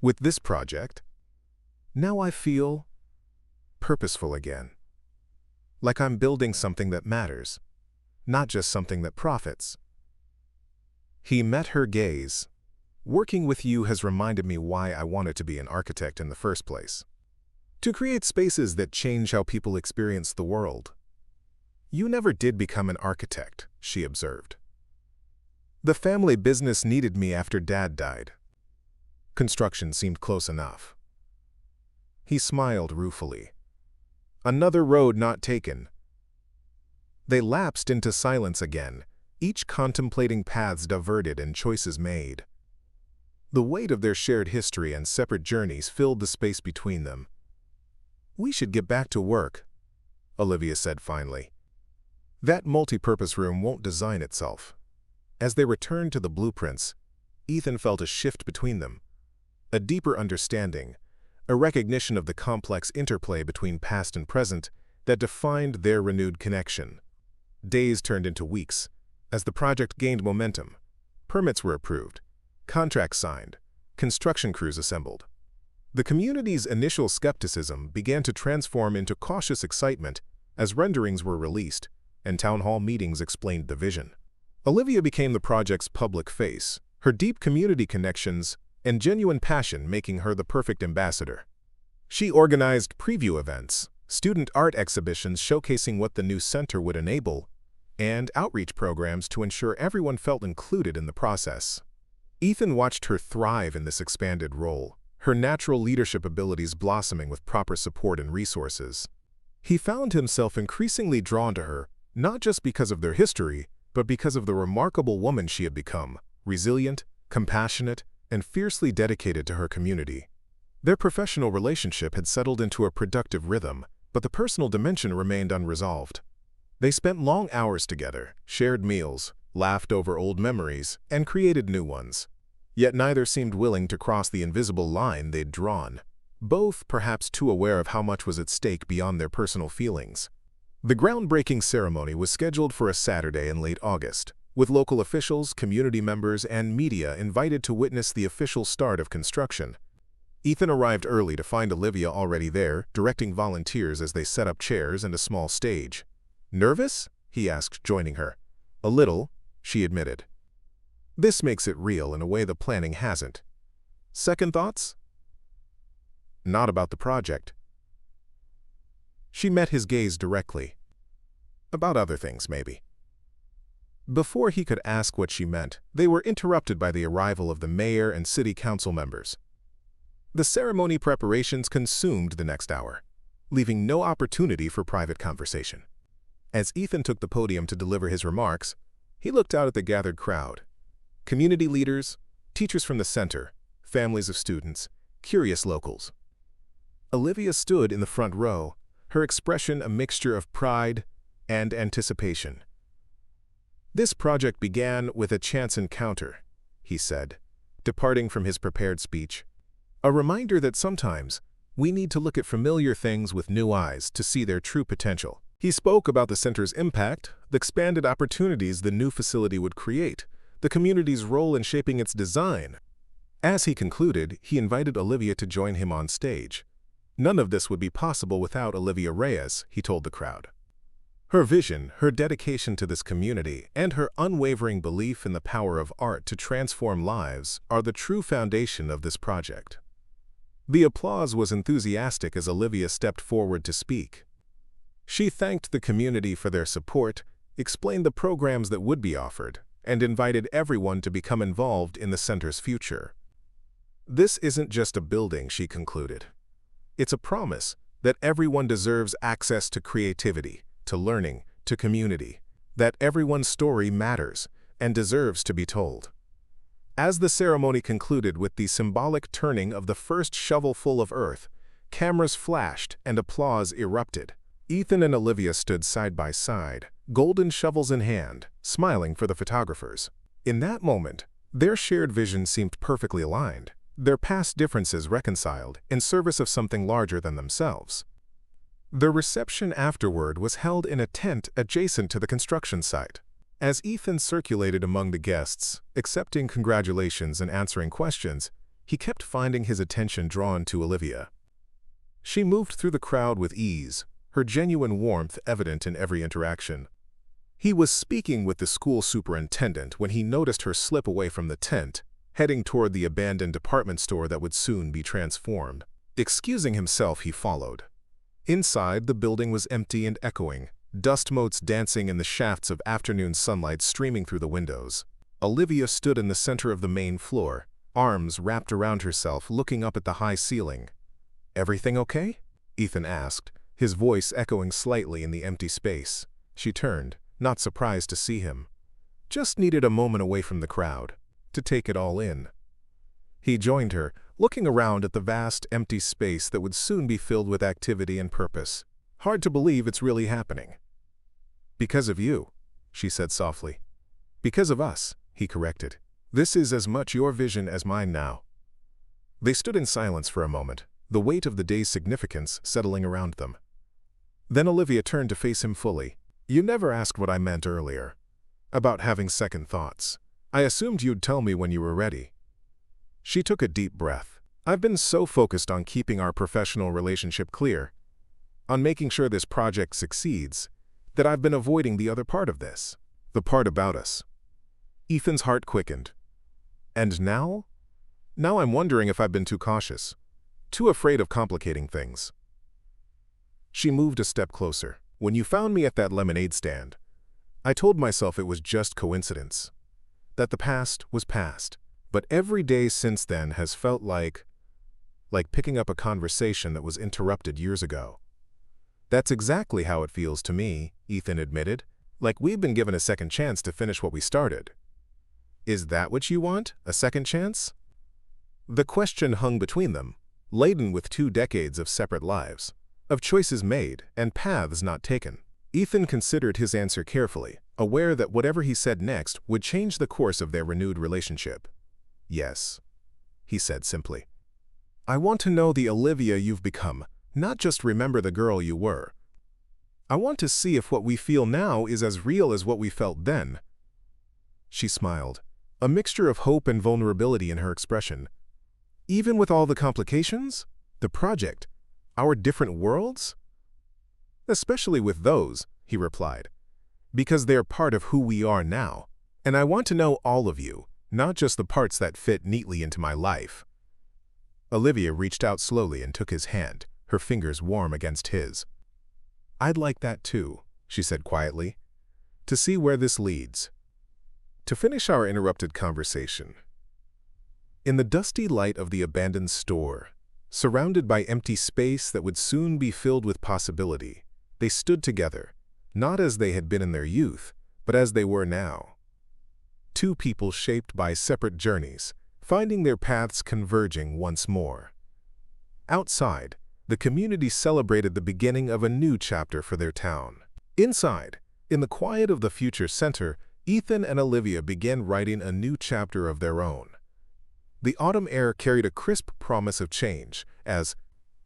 with this project, now I feel purposeful again. Like I'm building something that matters, not just something that profits." He met her gaze. "Working with you has reminded me why I wanted to be an architect in the first place. To create spaces that change how people experience the world." "You never did become an architect," she observed. "The family business needed me after Dad died. Construction seemed close enough." He smiled ruefully. "Another road not taken." They lapsed into silence again, each contemplating paths diverted and choices made. The weight of their shared history and separate journeys filled the space between them. "We should get back to work," Olivia said finally. "That multi-purpose room won't design itself." As they returned to the blueprints, Ethan felt a shift between them. A deeper understanding, a recognition of the complex interplay between past and present that defined their renewed connection. Days turned into weeks. As the project gained momentum, permits were approved, contracts signed, construction crews assembled. The community's initial skepticism began to transform into cautious excitement as renderings were released and town hall meetings explained the vision. Olivia became the project's public face, her deep community connections and genuine passion making her the perfect ambassador. She organized preview events, student art exhibitions showcasing what the new center would enable, and outreach programs to ensure everyone felt included in the process. Ethan watched her thrive in this expanded role, her natural leadership abilities blossoming with proper support and resources. He found himself increasingly drawn to her, not just because of their history, but because of the remarkable woman she had become, resilient, compassionate, and fiercely dedicated to her community. Their professional relationship had settled into a productive rhythm, but the personal dimension remained unresolved. They spent long hours together, shared meals, laughed over old memories, and created new ones. Yet neither seemed willing to cross the invisible line they'd drawn, both perhaps too aware of how much was at stake beyond their personal feelings. The groundbreaking ceremony was scheduled for a Saturday in late August, with local officials, community members, and media invited to witness the official start of construction. Ethan arrived early to find Olivia already there, directing volunteers as they set up chairs and a small stage. "Nervous?" he asked, joining her. "A little," she admitted. "This makes it real in a way the planning hasn't. Second thoughts?" "Not about the project." She met his gaze directly. "About other things, maybe." Before he could ask what she meant, they were interrupted by the arrival of the mayor and city council members. The ceremony preparations consumed the next hour, leaving no opportunity for private conversation. As Ethan took the podium to deliver his remarks, he looked out at the gathered crowd. Community leaders, teachers from the center, families of students, curious locals. Olivia stood in the front row, her expression a mixture of pride and anticipation. "This project began with a chance encounter," he said, departing from his prepared speech. A reminder that sometimes we need to look at familiar things with new eyes to see their true potential. He spoke about the center's impact, the expanded opportunities the new facility would create, the community's role in shaping its design. As he concluded, he invited Olivia to join him on stage. None of this would be possible without Olivia Reyes, he told the crowd. Her vision, her dedication to this community, and her unwavering belief in the power of art to transform lives are the true foundation of this project. The applause was enthusiastic as Olivia stepped forward to speak. She thanked the community for their support, explained the programs that would be offered, and invited everyone to become involved in the center's future. This isn't just a building, she concluded. It's a promise that everyone deserves access to creativity, to learning, to community, that everyone's story matters and deserves to be told. As the ceremony concluded with the symbolic turning of the first shovelful of earth, cameras flashed and applause erupted. Ethan and Olivia stood side by side, golden shovels in hand, smiling for the photographers. In that moment, their shared vision seemed perfectly aligned, their past differences reconciled in service of something larger than themselves. The reception afterward was held in a tent adjacent to the construction site. As Ethan circulated among the guests, accepting congratulations and answering questions, he kept finding his attention drawn to Olivia. She moved through the crowd with ease, her genuine warmth evident in every interaction. He was speaking with the school superintendent when he noticed her slip away from the tent, heading toward the abandoned department store that would soon be transformed. Excusing himself, he followed. Inside, the building was empty and echoing, dust motes dancing in the shafts of afternoon sunlight streaming through the windows. Olivia stood in the center of the main floor, arms wrapped around herself, looking up at the high ceiling. "Everything okay?" Ethan asked, his voice echoing slightly in the empty space. She turned, not surprised to see him. Just needed a moment away from the crowd, to take it all in. He joined her, looking around at the vast, empty space that would soon be filled with activity and purpose. "Hard to believe it's really happening." "Because of you," she said softly. "Because of us," he corrected. "This is as much your vision as mine now." They stood in silence for a moment, the weight of the day's significance settling around them. Then Olivia turned to face him fully. "You never asked what I meant earlier. About having second thoughts. I assumed you'd tell me when you were ready." She took a deep breath. "I've been so focused on keeping our professional relationship clear, on making sure this project succeeds, that I've been avoiding the other part of this. The part about us." Ethan's heart quickened. "And now? Now I'm wondering if I've been too cautious, too afraid of complicating things." She moved a step closer. "When you found me at that lemonade stand, I told myself it was just coincidence, that the past was past. But every day since then has felt like picking up a conversation that was interrupted years ago." "That's exactly how it feels to me," Ethan admitted. "Like we've been given a second chance to finish what we started." "Is that what you want? A second chance?" The question hung between them, laden with 2 decades of separate lives, of choices made and paths not taken. Ethan considered his answer carefully, aware that whatever he said next would change the course of their renewed relationship. "Yes," he said simply. "I want to know the Olivia you've become, not just remember the girl you were. I want to see if what we feel now is as real as what we felt then." She smiled, a mixture of hope and vulnerability in her expression. "Even with all the complications? The project? Our different worlds?" "Especially with those," he replied, "because they're part of who we are now. And I want to know all of you, not just the parts that fit neatly into my life." Olivia reached out slowly and took his hand, her fingers warm against his. "I'd like that too," she said quietly, "to see where this leads." To finish our interrupted conversation. In the dusty light of the abandoned store, surrounded by empty space that would soon be filled with possibility, they stood together, not as they had been in their youth, but as they were now. 2 people shaped by separate journeys, finding their paths converging once more. Outside, the community celebrated the beginning of a new chapter for their town. Inside, in the quiet of the future center, Ethan and Olivia began writing a new chapter of their own. The autumn air carried a crisp promise of change, as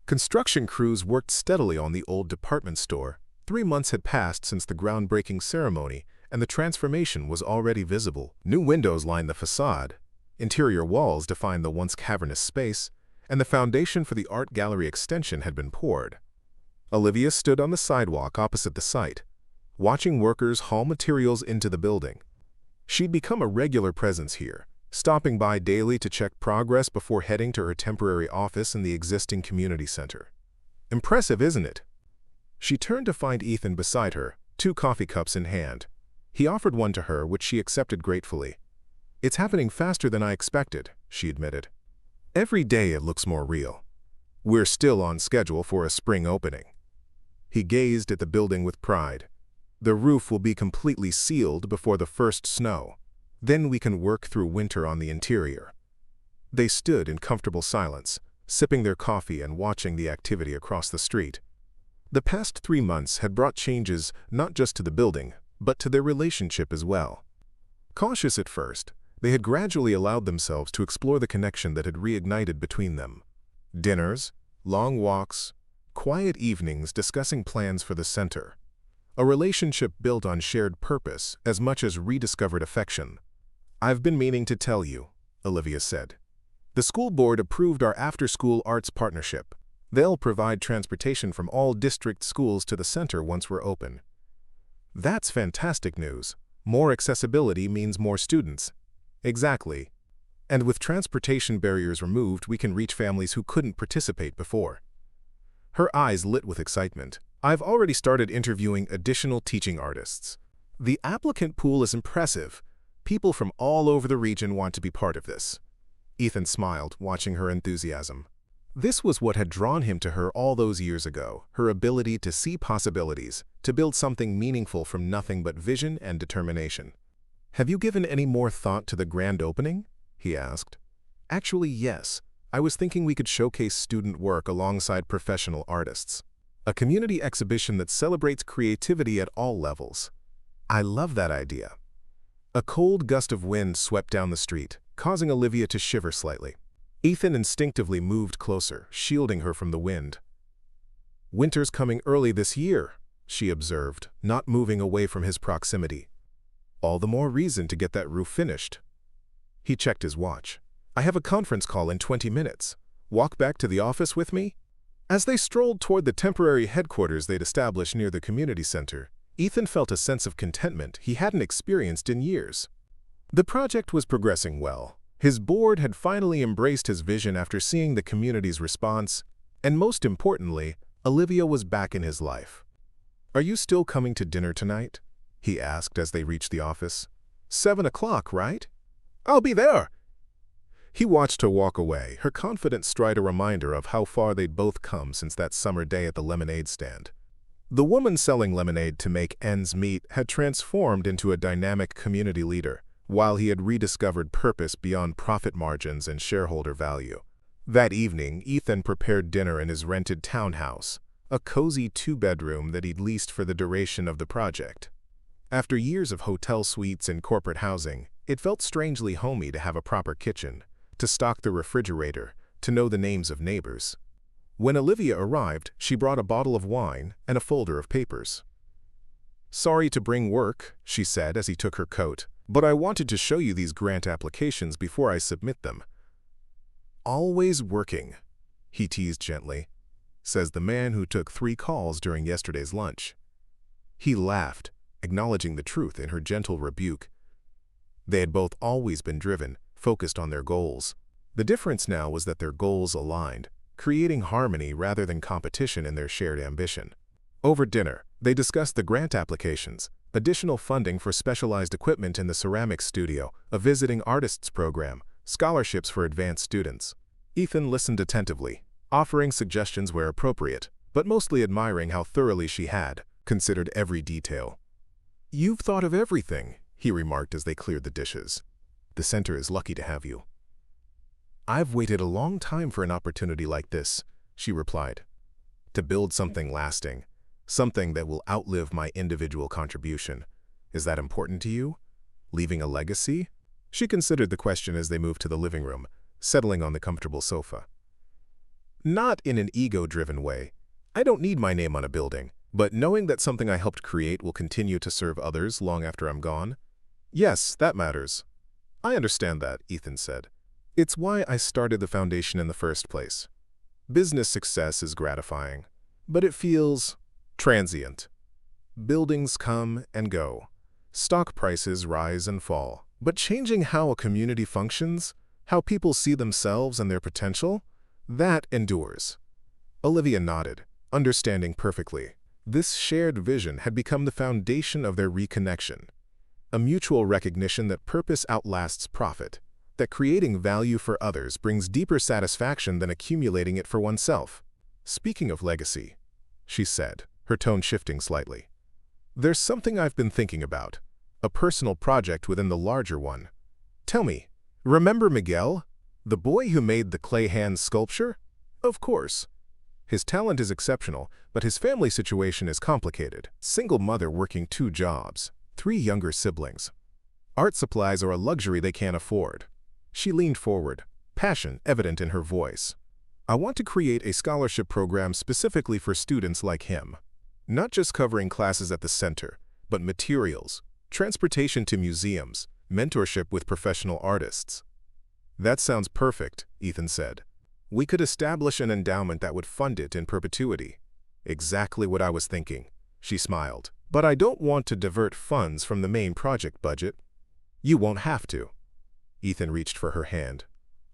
construction crews worked steadily on the old department store. 3 months had passed since the groundbreaking ceremony, and the transformation was already visible. New windows lined the facade, interior walls defined the once cavernous space, and the foundation for the art gallery extension had been poured. Olivia stood on the sidewalk opposite the site, watching workers haul materials into the building. She'd become a regular presence here, stopping by daily to check progress before heading to her temporary office in the existing community center. Impressive, isn't it? She turned to find Ethan beside her, 2 coffee cups in hand. He offered one to her, which she accepted gratefully. "It's happening faster than I expected," she admitted. "Every day it looks more real. We're still on schedule for a spring opening." He gazed at the building with pride. "The roof will be completely sealed before the first snow. Then we can work through winter on the interior." They stood in comfortable silence, sipping their coffee and watching the activity across the street. The past 3 months had brought changes not just to the building, but to their relationship as well. Cautious at first, they had gradually allowed themselves to explore the connection that had reignited between them. Dinners, long walks, quiet evenings discussing plans for the center. A relationship built on shared purpose as much as rediscovered affection. "I've been meaning to tell you," Olivia said. "The school board approved our after-school arts partnership. They'll provide transportation from all district schools to the center once we're open." "That's fantastic news. More accessibility means more students." "Exactly. And with transportation barriers removed, we can reach families who couldn't participate before." Her eyes lit with excitement. "I've already started interviewing additional teaching artists. The applicant pool is impressive. People from all over the region want to be part of this." Ethan smiled, watching her enthusiasm. This was what had drawn him to her all those years ago, her ability to see possibilities, to build something meaningful from nothing but vision and determination. "Have you given any more thought to the grand opening?" he asked. "Actually, yes. I was thinking we could showcase student work alongside professional artists. A community exhibition that celebrates creativity at all levels." "I love that idea." A cold gust of wind swept down the street, causing Olivia to shiver slightly. Ethan instinctively moved closer, shielding her from the wind. "Winter's coming early this year," she observed, not moving away from his proximity. "All the more reason to get that roof finished." He checked his watch. "I have a conference call in 20 minutes. Walk back to the office with me?" As they strolled toward the temporary headquarters they'd established near the community center, Ethan felt a sense of contentment he hadn't experienced in years. The project was progressing well. His board had finally embraced his vision after seeing the community's response, and most importantly, Olivia was back in his life. "Are you still coming to dinner tonight?" he asked as they reached the office. 7 o'clock, right?" "I'll be there." He watched her walk away, her confident stride a reminder of how far they'd both come since that summer day at the lemonade stand. The woman selling lemonade to make ends meet had transformed into a dynamic community leader, while he had rediscovered purpose beyond profit margins and shareholder value. That evening, Ethan prepared dinner in his rented townhouse, a cozy 2-bedroom that he'd leased for the duration of the project. After years of hotel suites and corporate housing, it felt strangely homey to have a proper kitchen, to stock the refrigerator, to know the names of neighbors. When Olivia arrived, she brought a bottle of wine and a folder of papers. "Sorry to bring work," she said as he took her coat, "but I wanted to show you these grant applications before I submit them." "Always working," he teased gently, says the man who took 3 calls during yesterday's lunch. He laughed, acknowledging the truth in her gentle rebuke. They had both always been driven, focused on their goals. The difference now was that their goals aligned, creating harmony rather than competition in their shared ambition. Over dinner, they discussed the grant applications, additional funding for specialized equipment in the ceramics studio, a visiting artists program, scholarships for advanced students. Ethan listened attentively, offering suggestions where appropriate, but mostly admiring how thoroughly she had considered every detail. "You've thought of everything," he remarked as they cleared the dishes. "The center is lucky to have you." "I've waited a long time for an opportunity like this," she replied. "To build something lasting, something that will outlive my individual contribution. Is that important to you? Leaving a legacy?" She considered the question as they moved to the living room, settling on the comfortable sofa. Not in an ego-driven way. I don't need my name on a building, but knowing that something I helped create will continue to serve others long after I'm gone? Yes, that matters. I understand that, Ethan said. It's why I started the foundation in the first place. Business success is gratifying, but it feels transient. Buildings come and go. Stock prices rise and fall. But changing how a community functions, how people see themselves and their potential, that endures. Olivia nodded, understanding perfectly. This shared vision had become the foundation of their reconnection. A mutual recognition that purpose outlasts profit, that creating value for others brings deeper satisfaction than accumulating it for oneself. Speaking of legacy, she said, her tone shifting slightly. There's something I've been thinking about, a personal project within the larger one. Tell me, remember Miguel, the boy who made the clay hand sculpture? Of course. His talent is exceptional, but his family situation is complicated. Single mother working 2 jobs, 3 younger siblings. Art supplies are a luxury they can't afford. She leaned forward, passion evident in her voice. I want to create a scholarship program specifically for students like him. Not just covering classes at the center, but materials, transportation to museums, mentorship with professional artists. That sounds perfect, Ethan said. We could establish an endowment that would fund it in perpetuity. Exactly what I was thinking, she smiled. But I don't want to divert funds from the main project budget. You won't have to. Ethan reached for her hand.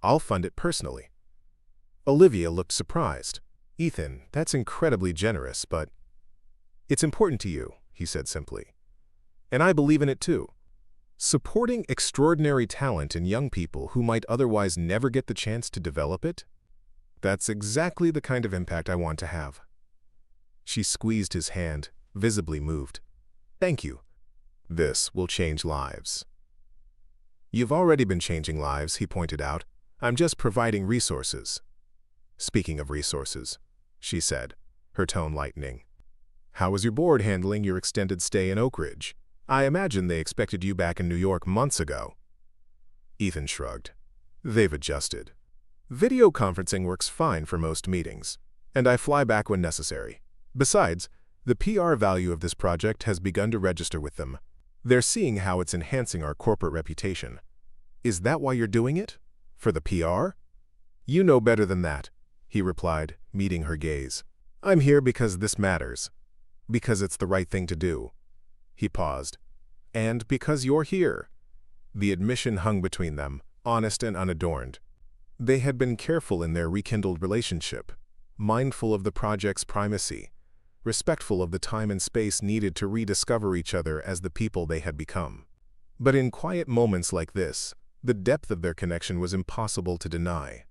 I'll fund it personally. Olivia looked surprised. Ethan, that's incredibly generous, but it's important to you, he said simply. And I believe in it too. Supporting extraordinary talent in young people who might otherwise never get the chance to develop it? That's exactly the kind of impact I want to have. She squeezed his hand, visibly moved. Thank you. This will change lives. You've already been changing lives, he pointed out. I'm just providing resources. Speaking of resources, she said, her tone lightening. How was your board handling your extended stay in Oakridge? I imagine they expected you back in New York months ago. Ethan shrugged. They've adjusted. Video conferencing works fine for most meetings, and I fly back when necessary. Besides, the PR value of this project has begun to register with them. They're seeing how it's enhancing our corporate reputation. Is that why you're doing it? For the PR? You know better than that, he replied, meeting her gaze. I'm here because this matters. Because it's the right thing to do. He paused. And because you're here. The admission hung between them, honest and unadorned. They had been careful in their rekindled relationship, mindful of the project's primacy, respectful of the time and space needed to rediscover each other as the people they had become. But in quiet moments like this, the depth of their connection was impossible to deny.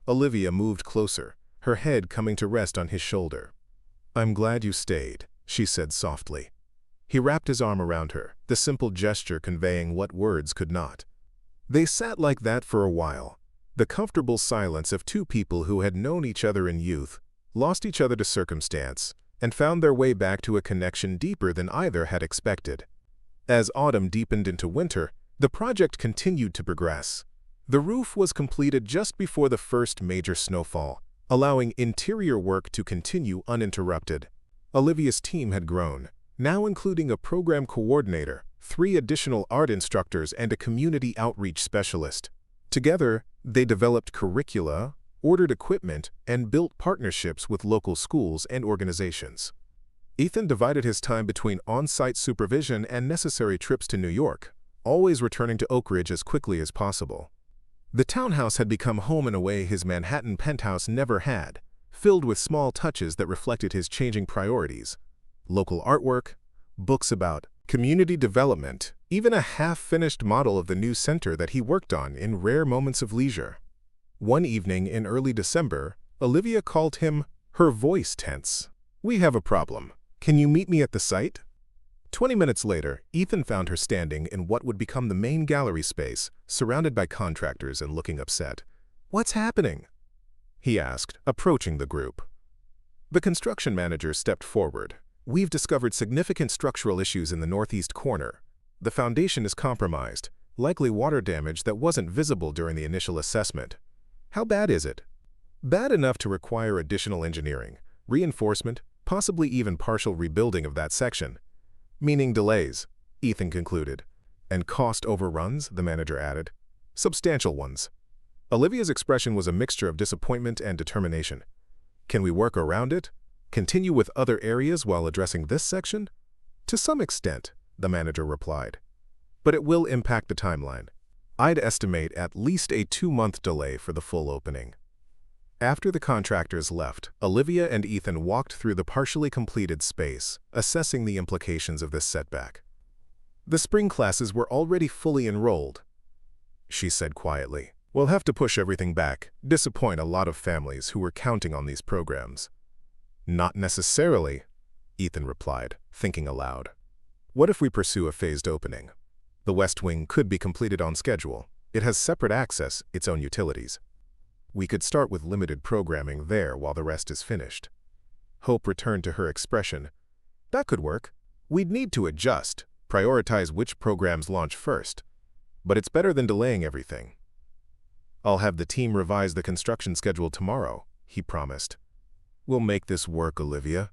Olivia moved closer, her head coming to rest on his shoulder. I'm glad you stayed, she said softly. He wrapped his arm around her, the simple gesture conveying what words could not. They sat like that for a while, the comfortable silence of 2 people who had known each other in youth, lost each other to circumstance, and found their way back to a connection deeper than either had expected. As autumn deepened into winter, the project continued to progress. The roof was completed just before the first major snowfall, allowing interior work to continue uninterrupted. Olivia's team had grown, now including a program coordinator, 3 additional art instructors, and a community outreach specialist. Together, they developed curricula, ordered equipment, and built partnerships with local schools and organizations. Ethan divided his time between on-site supervision and necessary trips to New York, always returning to Oakridge as quickly as possible. The townhouse had become home in a way his Manhattan penthouse never had, filled with small touches that reflected his changing priorities. Local artwork, books about community development, even a half-finished model of the new center that he worked on in rare moments of leisure. One evening in early December, Olivia called him, her voice tense. We have a problem. Can you meet me at the site? 20 minutes later, Ethan found her standing in what would become the main gallery space, surrounded by contractors and looking upset. What's happening? He asked, approaching the group. The construction manager stepped forward. We've discovered significant structural issues in the northeast corner. The foundation is compromised, likely water damage that wasn't visible during the initial assessment. How bad is it? Bad enough to require additional engineering, reinforcement, possibly even partial rebuilding of that section. Meaning delays, Ethan concluded. And cost overruns, the manager added. Substantial ones. Olivia's expression was a mixture of disappointment and determination. Can we work around it? Continue with other areas while addressing this section? To some extent, the manager replied. But it will impact the timeline. I'd estimate at least a 2-month delay for the full opening. After the contractors left, Olivia and Ethan walked through the partially completed space, assessing the implications of this setback. The spring classes were already fully enrolled, she said quietly. We'll have to push everything back, disappoint a lot of families who were counting on these programs. Not necessarily, Ethan replied, thinking aloud. What if we pursue a phased opening? The West Wing could be completed on schedule. It has separate access, its own utilities. We could start with limited programming there while the rest is finished. Hope returned to her expression. That could work. We'd need to adjust, prioritize which programs launch first. But it's better than delaying everything. I'll have the team revise the construction schedule tomorrow, he promised. We'll make this work, Olivia.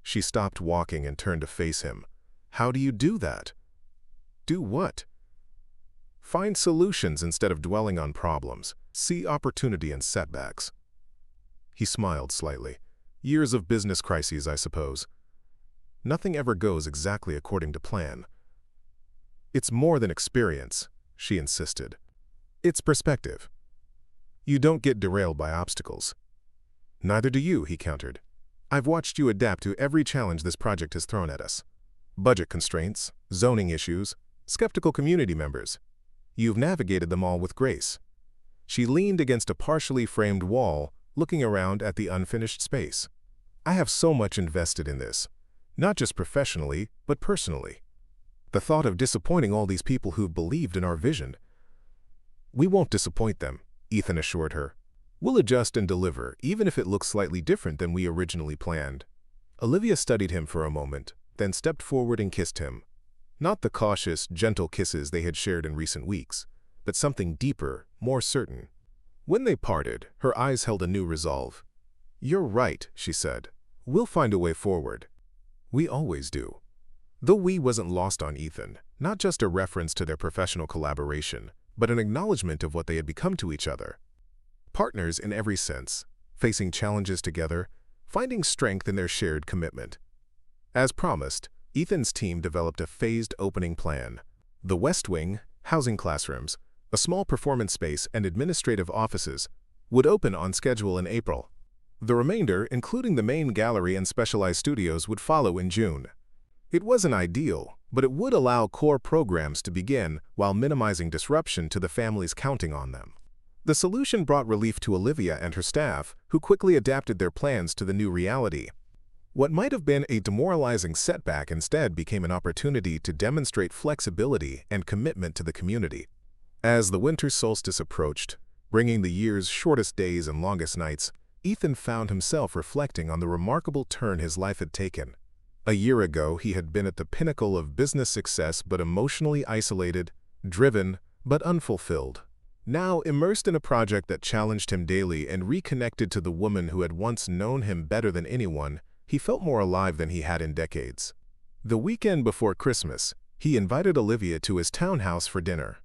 She stopped walking and turned to face him. How do you do that? Do what? Find solutions instead of dwelling on problems. See opportunity in setbacks. He smiled slightly. Years of business crises, I suppose. Nothing ever goes exactly according to plan. It's more than experience, she insisted. It's perspective. You don't get derailed by obstacles. Neither do you, he countered. I've watched you adapt to every challenge this project has thrown at us. Budget constraints, zoning issues, skeptical community members. You've navigated them all with grace. She leaned against a partially framed wall, looking around at the unfinished space. I have so much invested in this, not just professionally, but personally. The thought of disappointing all these people who've believed in our vision. We won't disappoint them, Ethan assured her. We'll adjust and deliver, even if it looks slightly different than we originally planned. Olivia studied him for a moment, then stepped forward and kissed him. Not the cautious, gentle kisses they had shared in recent weeks, but something deeper, more certain. When they parted, her eyes held a new resolve. You're right, she said. We'll find a way forward. We always do. The we wasn't lost on Ethan, not just a reference to their professional collaboration, but an acknowledgement of what they had become to each other. Partners in every sense, facing challenges together, finding strength in their shared commitment. As promised, Ethan's team developed a phased opening plan. The West Wing, housing classrooms, a small performance space and administrative offices, would open on schedule in April. The remainder, including the main gallery and specialized studios, would follow in June. It wasn't ideal, but it would allow core programs to begin while minimizing disruption to the families counting on them. The solution brought relief to Olivia and her staff, who quickly adapted their plans to the new reality. What might have been a demoralizing setback instead became an opportunity to demonstrate flexibility and commitment to the community. As the winter solstice approached, bringing the year's shortest days and longest nights, Ethan found himself reflecting on the remarkable turn his life had taken. A year ago, he had been at the pinnacle of business success but emotionally isolated, driven but unfulfilled. Now, immersed in a project that challenged him daily and reconnected to the woman who had once known him better than anyone, he felt more alive than he had in decades. The weekend before Christmas, he invited Olivia to his townhouse for dinner.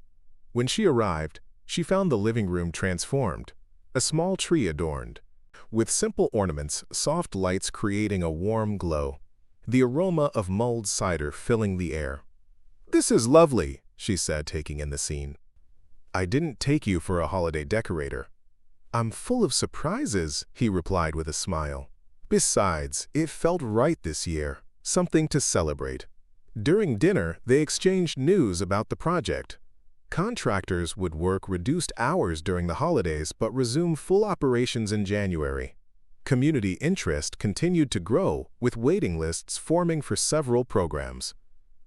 When she arrived, she found the living room transformed, a small tree adorned, with simple ornaments, soft lights creating a warm glow, the aroma of mulled cider filling the air. "This is lovely," she said, taking in the scene. "I didn't take you for a holiday decorator." "I'm full of surprises," he replied with a smile. Besides, it felt right this year, something to celebrate. During dinner, they exchanged news about the project. Contractors would work reduced hours during the holidays but resume full operations in January. Community interest continued to grow, with waiting lists forming for several programs.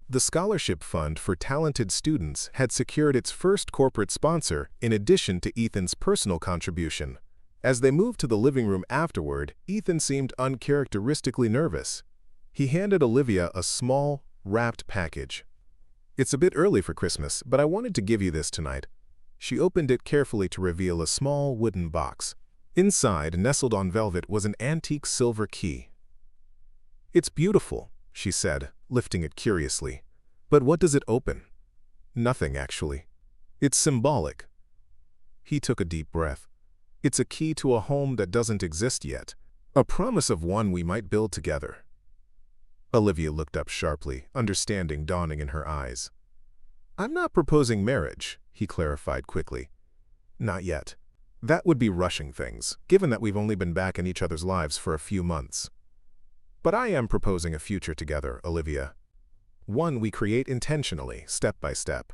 The Scholarship Fund for Talented Students had secured its first corporate sponsor in addition to Ethan's personal contribution. As they moved to the living room afterward, Ethan seemed uncharacteristically nervous. He handed Olivia a small, wrapped package. "It's a bit early for Christmas, but I wanted to give you this tonight." She opened it carefully to reveal a small wooden box. Inside, nestled on velvet, was an antique silver key. "It's beautiful," she said, lifting it curiously. "But what does it open?" "Nothing, actually. It's symbolic." He took a deep breath. "It's a key to a home that doesn't exist yet. A promise of one we might build together." Olivia looked up sharply, understanding dawning in her eyes. "I'm not proposing marriage," he clarified quickly. "Not yet. That would be rushing things, given that we've only been back in each other's lives for a few months. But I am proposing a future together, Olivia. One we create intentionally, step by step."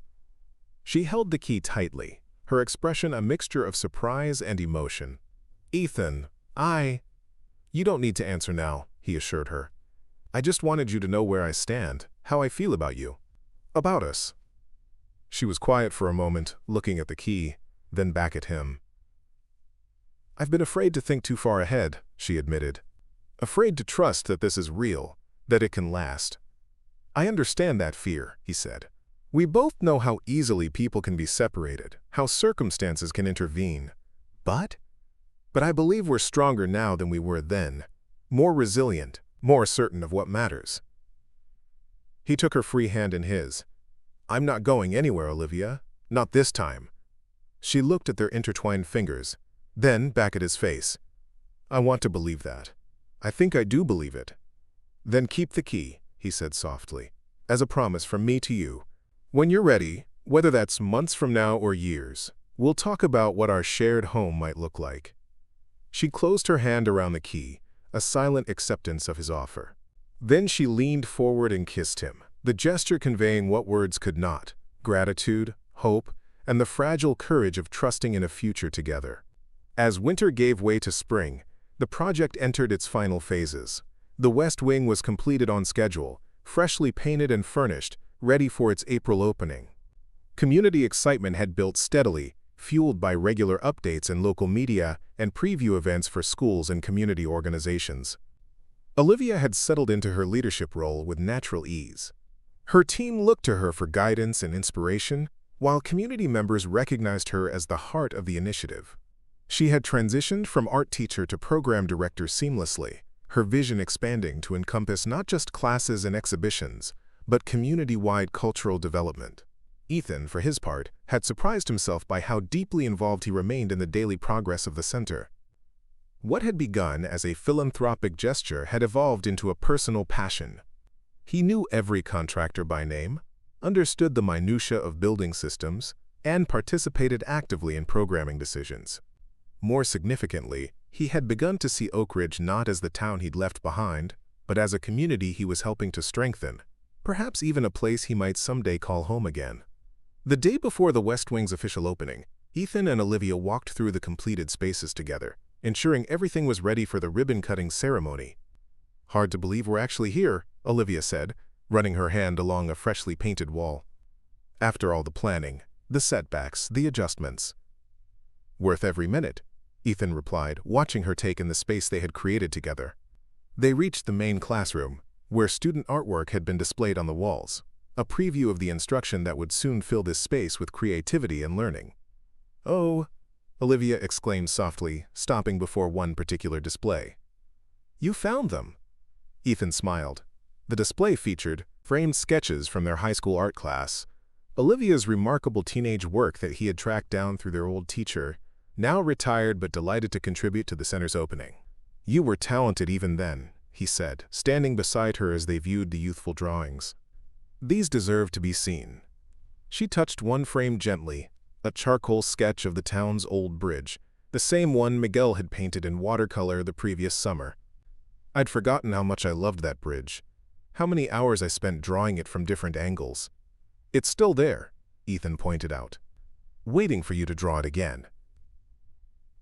She held the key tightly, her expression a mixture of surprise and emotion. "Ethan, You don't need to answer now," he assured her. "I just wanted you to know where I stand, how I feel about you. About us." She was quiet for a moment, looking at the key, then back at him. "I've been afraid to think too far ahead," she admitted. "Afraid to trust that this is real, that it can last." "I understand that fear," he said. "We both know how easily people can be separated, how circumstances can intervene. But I believe we're stronger now than we were then, more resilient, more certain of what matters." He took her free hand in his. "I'm not going anywhere, Olivia. Not this time." She looked at their intertwined fingers, then back at his face. "I want to believe that. I think I do believe it." "Then keep the key," he said softly, "as a promise from me to you. When you're ready, whether that's months from now or years, we'll talk about what our shared home might look like." She closed her hand around the key, a silent acceptance of his offer. Then she leaned forward and kissed him, the gesture conveying what words could not: gratitude, hope, and the fragile courage of trusting in a future together. As winter gave way to spring, the project entered its final phases. The West Wing was completed on schedule, freshly painted and furnished, ready for its April opening. Community excitement had built steadily, fueled by regular updates in local media and preview events for schools and community organizations. Olivia had settled into her leadership role with natural ease. Her team looked to her for guidance and inspiration, while community members recognized her as the heart of the initiative. She had transitioned from art teacher to program director seamlessly, her vision expanding to encompass not just classes and exhibitions, but community-wide cultural development. Ethan, for his part, had surprised himself by how deeply involved he remained in the daily progress of the center. What had begun as a philanthropic gesture had evolved into a personal passion. He knew every contractor by name, understood the minutiae of building systems, and participated actively in programming decisions. More significantly, he had begun to see Oakridge not as the town he'd left behind, but as a community he was helping to strengthen, perhaps even a place he might someday call home again. The day before the West Wing's official opening, Ethan and Olivia walked through the completed spaces together, ensuring everything was ready for the ribbon-cutting ceremony. "Hard to believe we're actually here," Olivia said, running her hand along a freshly painted wall. "After all the planning, the setbacks, the adjustments." "Worth every minute," Ethan replied, watching her take in the space they had created together. They reached the main classroom, where student artwork had been displayed on the walls, a preview of the instruction that would soon fill this space with creativity and learning. "Oh," Olivia exclaimed softly, stopping before one particular display. "You found them." Ethan smiled. The display featured framed sketches from their high school art class, Olivia's remarkable teenage work that he had tracked down through their old teacher, now retired but delighted to contribute to the center's opening. "You were talented even then," he said, standing beside her as they viewed the youthful drawings. "These deserve to be seen." She touched one frame gently, a charcoal sketch of the town's old bridge, the same one Miguel had painted in watercolor the previous summer. "I'd forgotten how much I loved that bridge, how many hours I spent drawing it from different angles." "It's still there," Ethan pointed out, "waiting for you to draw it again."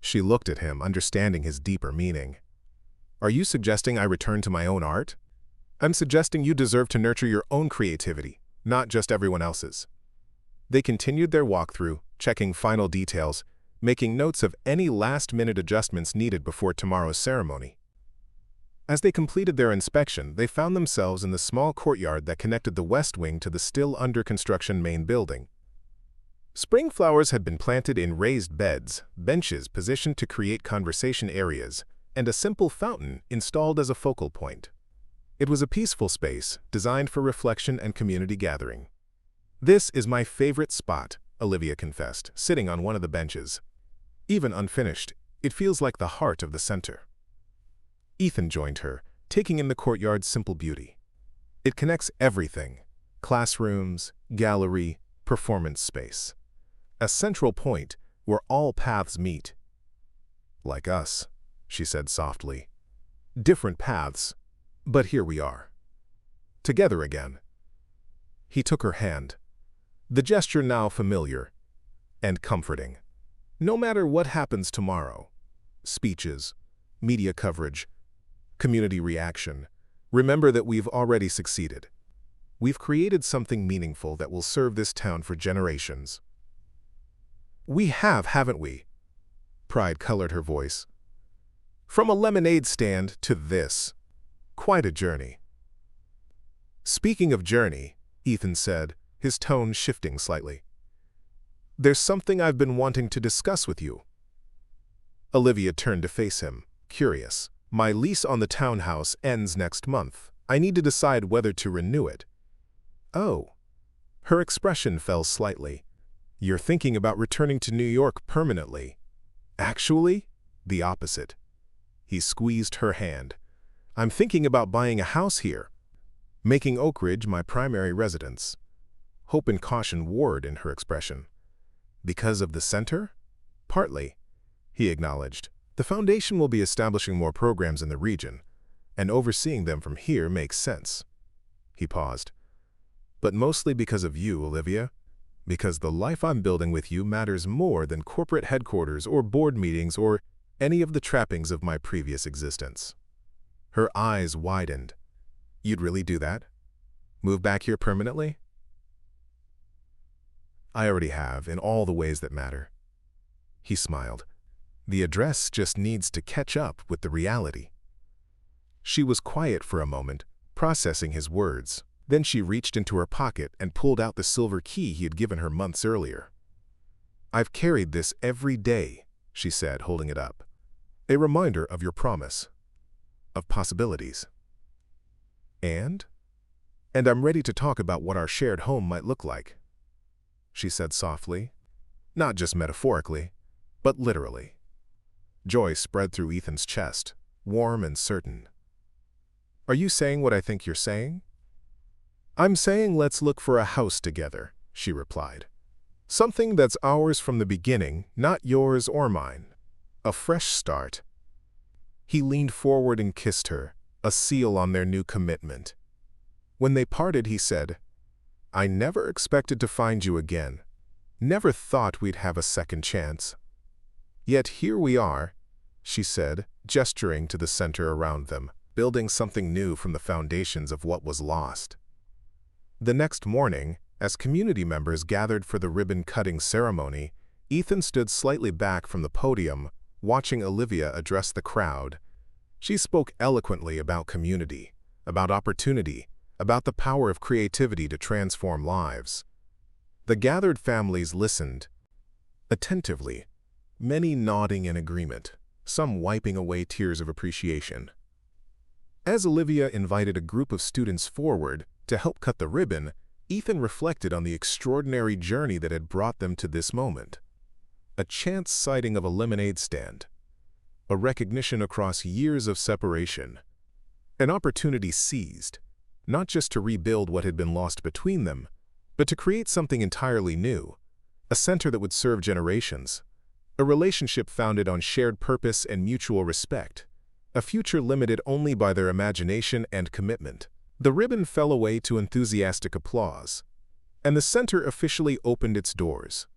She looked at him, understanding his deeper meaning. "Are you suggesting I return to my own art?" "I'm suggesting you deserve to nurture your own creativity, not just everyone else's." They continued their walkthrough, checking final details, making notes of any last-minute adjustments needed before tomorrow's ceremony. As they completed their inspection, they found themselves in the small courtyard that connected the West Wing to the still under-construction main building. Spring flowers had been planted in raised beds, benches positioned to create conversation areas, and a simple fountain installed as a focal point. It was a peaceful space, designed for reflection and community gathering. "This is my favorite spot," Olivia confessed, sitting on one of the benches. Even unfinished, it feels like the heart of the center. Ethan joined her, taking in the courtyard's simple beauty. It connects everything: classrooms, gallery, performance space. A central point where all paths meet. "Like us," she said softly. "Different paths, but here we are. Together again." He took her hand, the gesture now familiar and comforting. "No matter what happens tomorrow, speeches, media coverage, community reaction, remember that we've already succeeded. We've created something meaningful that will serve this town for generations." "We have, haven't we?" Pride colored her voice. "From a lemonade stand to this. Quite a journey." "Speaking of journey," Ethan said, his tone shifting slightly, "there's something I've been wanting to discuss with you." Olivia turned to face him, curious. "My lease on the townhouse ends next month. I need to decide whether to renew it." "Oh." Her expression fell slightly. "You're thinking about returning to New York permanently." "Actually, the opposite." He squeezed her hand. "I'm thinking about buying a house here, making Oakridge my primary residence." Hope and caution warred in her expression. "Because of the center?" "Partly," he acknowledged. "The foundation will be establishing more programs in the region, and overseeing them from here makes sense." He paused. "But mostly because of you, Olivia. Because the life I'm building with you matters more than corporate headquarters or board meetings or any of the trappings of my previous existence." Her eyes widened. "You'd really do that? Move back here permanently?" "I already have, in all the ways that matter." He smiled. "The address just needs to catch up with the reality." She was quiet for a moment, processing his words. Then she reached into her pocket and pulled out the silver key he had given her months earlier. "I've carried this every day," she said, holding it up. "A reminder of your promise, of possibilities. And I'm ready to talk about what our shared home might look like," she said softly, "not just metaphorically, but literally." Joy spread through Ethan's chest, warm and certain. "Are you saying what I think you're saying?" "I'm saying let's look for a house together," she replied. "Something that's ours from the beginning, not yours or mine. A fresh start." He leaned forward and kissed her, a seal on their new commitment. When they parted, he said, "I never expected to find you again. Never thought we'd have a second chance. Yet here we are," she said, gesturing to the center around them, "building something new from the foundations of what was lost." The next morning, as community members gathered for the ribbon-cutting ceremony, Ethan stood slightly back from the podium, watching Olivia address the crowd. She spoke eloquently about community, about opportunity, about the power of creativity to transform lives. The gathered families listened attentively, many nodding in agreement, some wiping away tears of appreciation. As Olivia invited a group of students forward to help cut the ribbon, Ethan reflected on the extraordinary journey that had brought them to this moment. A chance sighting of a lemonade stand, a recognition across years of separation, an opportunity seized, not just to rebuild what had been lost between them, but to create something entirely new, a center that would serve generations, a relationship founded on shared purpose and mutual respect, a future limited only by their imagination and commitment. The ribbon fell away to enthusiastic applause, and the center officially opened its doors.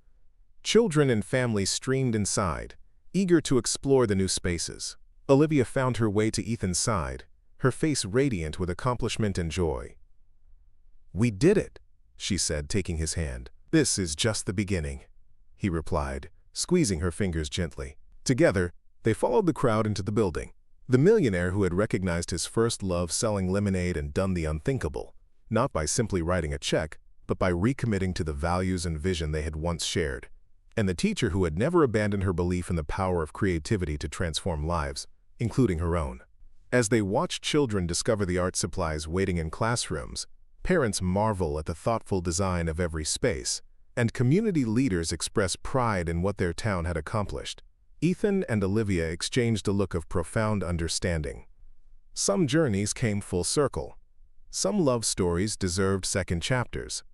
Children and families streamed inside, eager to explore the new spaces. Olivia found her way to Ethan's side, her face radiant with accomplishment and joy. "We did it," she said, taking his hand. "This is just the beginning," he replied, squeezing her fingers gently. Together, they followed the crowd into the building. The millionaire who had recognized his first love selling lemonade and done the unthinkable, not by simply writing a check, but by recommitting to the values and vision they had once shared. And the teacher who had never abandoned her belief in the power of creativity to transform lives, including her own. As they watched children discover the art supplies waiting in classrooms, parents marvel at the thoughtful design of every space, and community leaders express pride in what their town had accomplished. Ethan and Olivia exchanged a look of profound understanding. Some journeys came full circle. Some love stories deserved second chapters.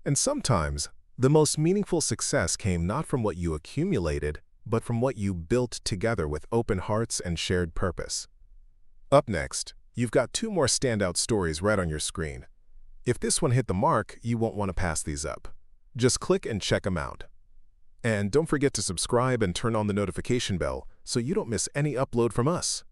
And sometimes, the most meaningful success came not from what you accumulated, but from what you built together with open hearts and shared purpose. Up next, you've got two more standout stories right on your screen. If this one hit the mark, you won't want to pass these up. Just click and check them out. And don't forget to subscribe and turn on the notification bell so you don't miss any upload from us.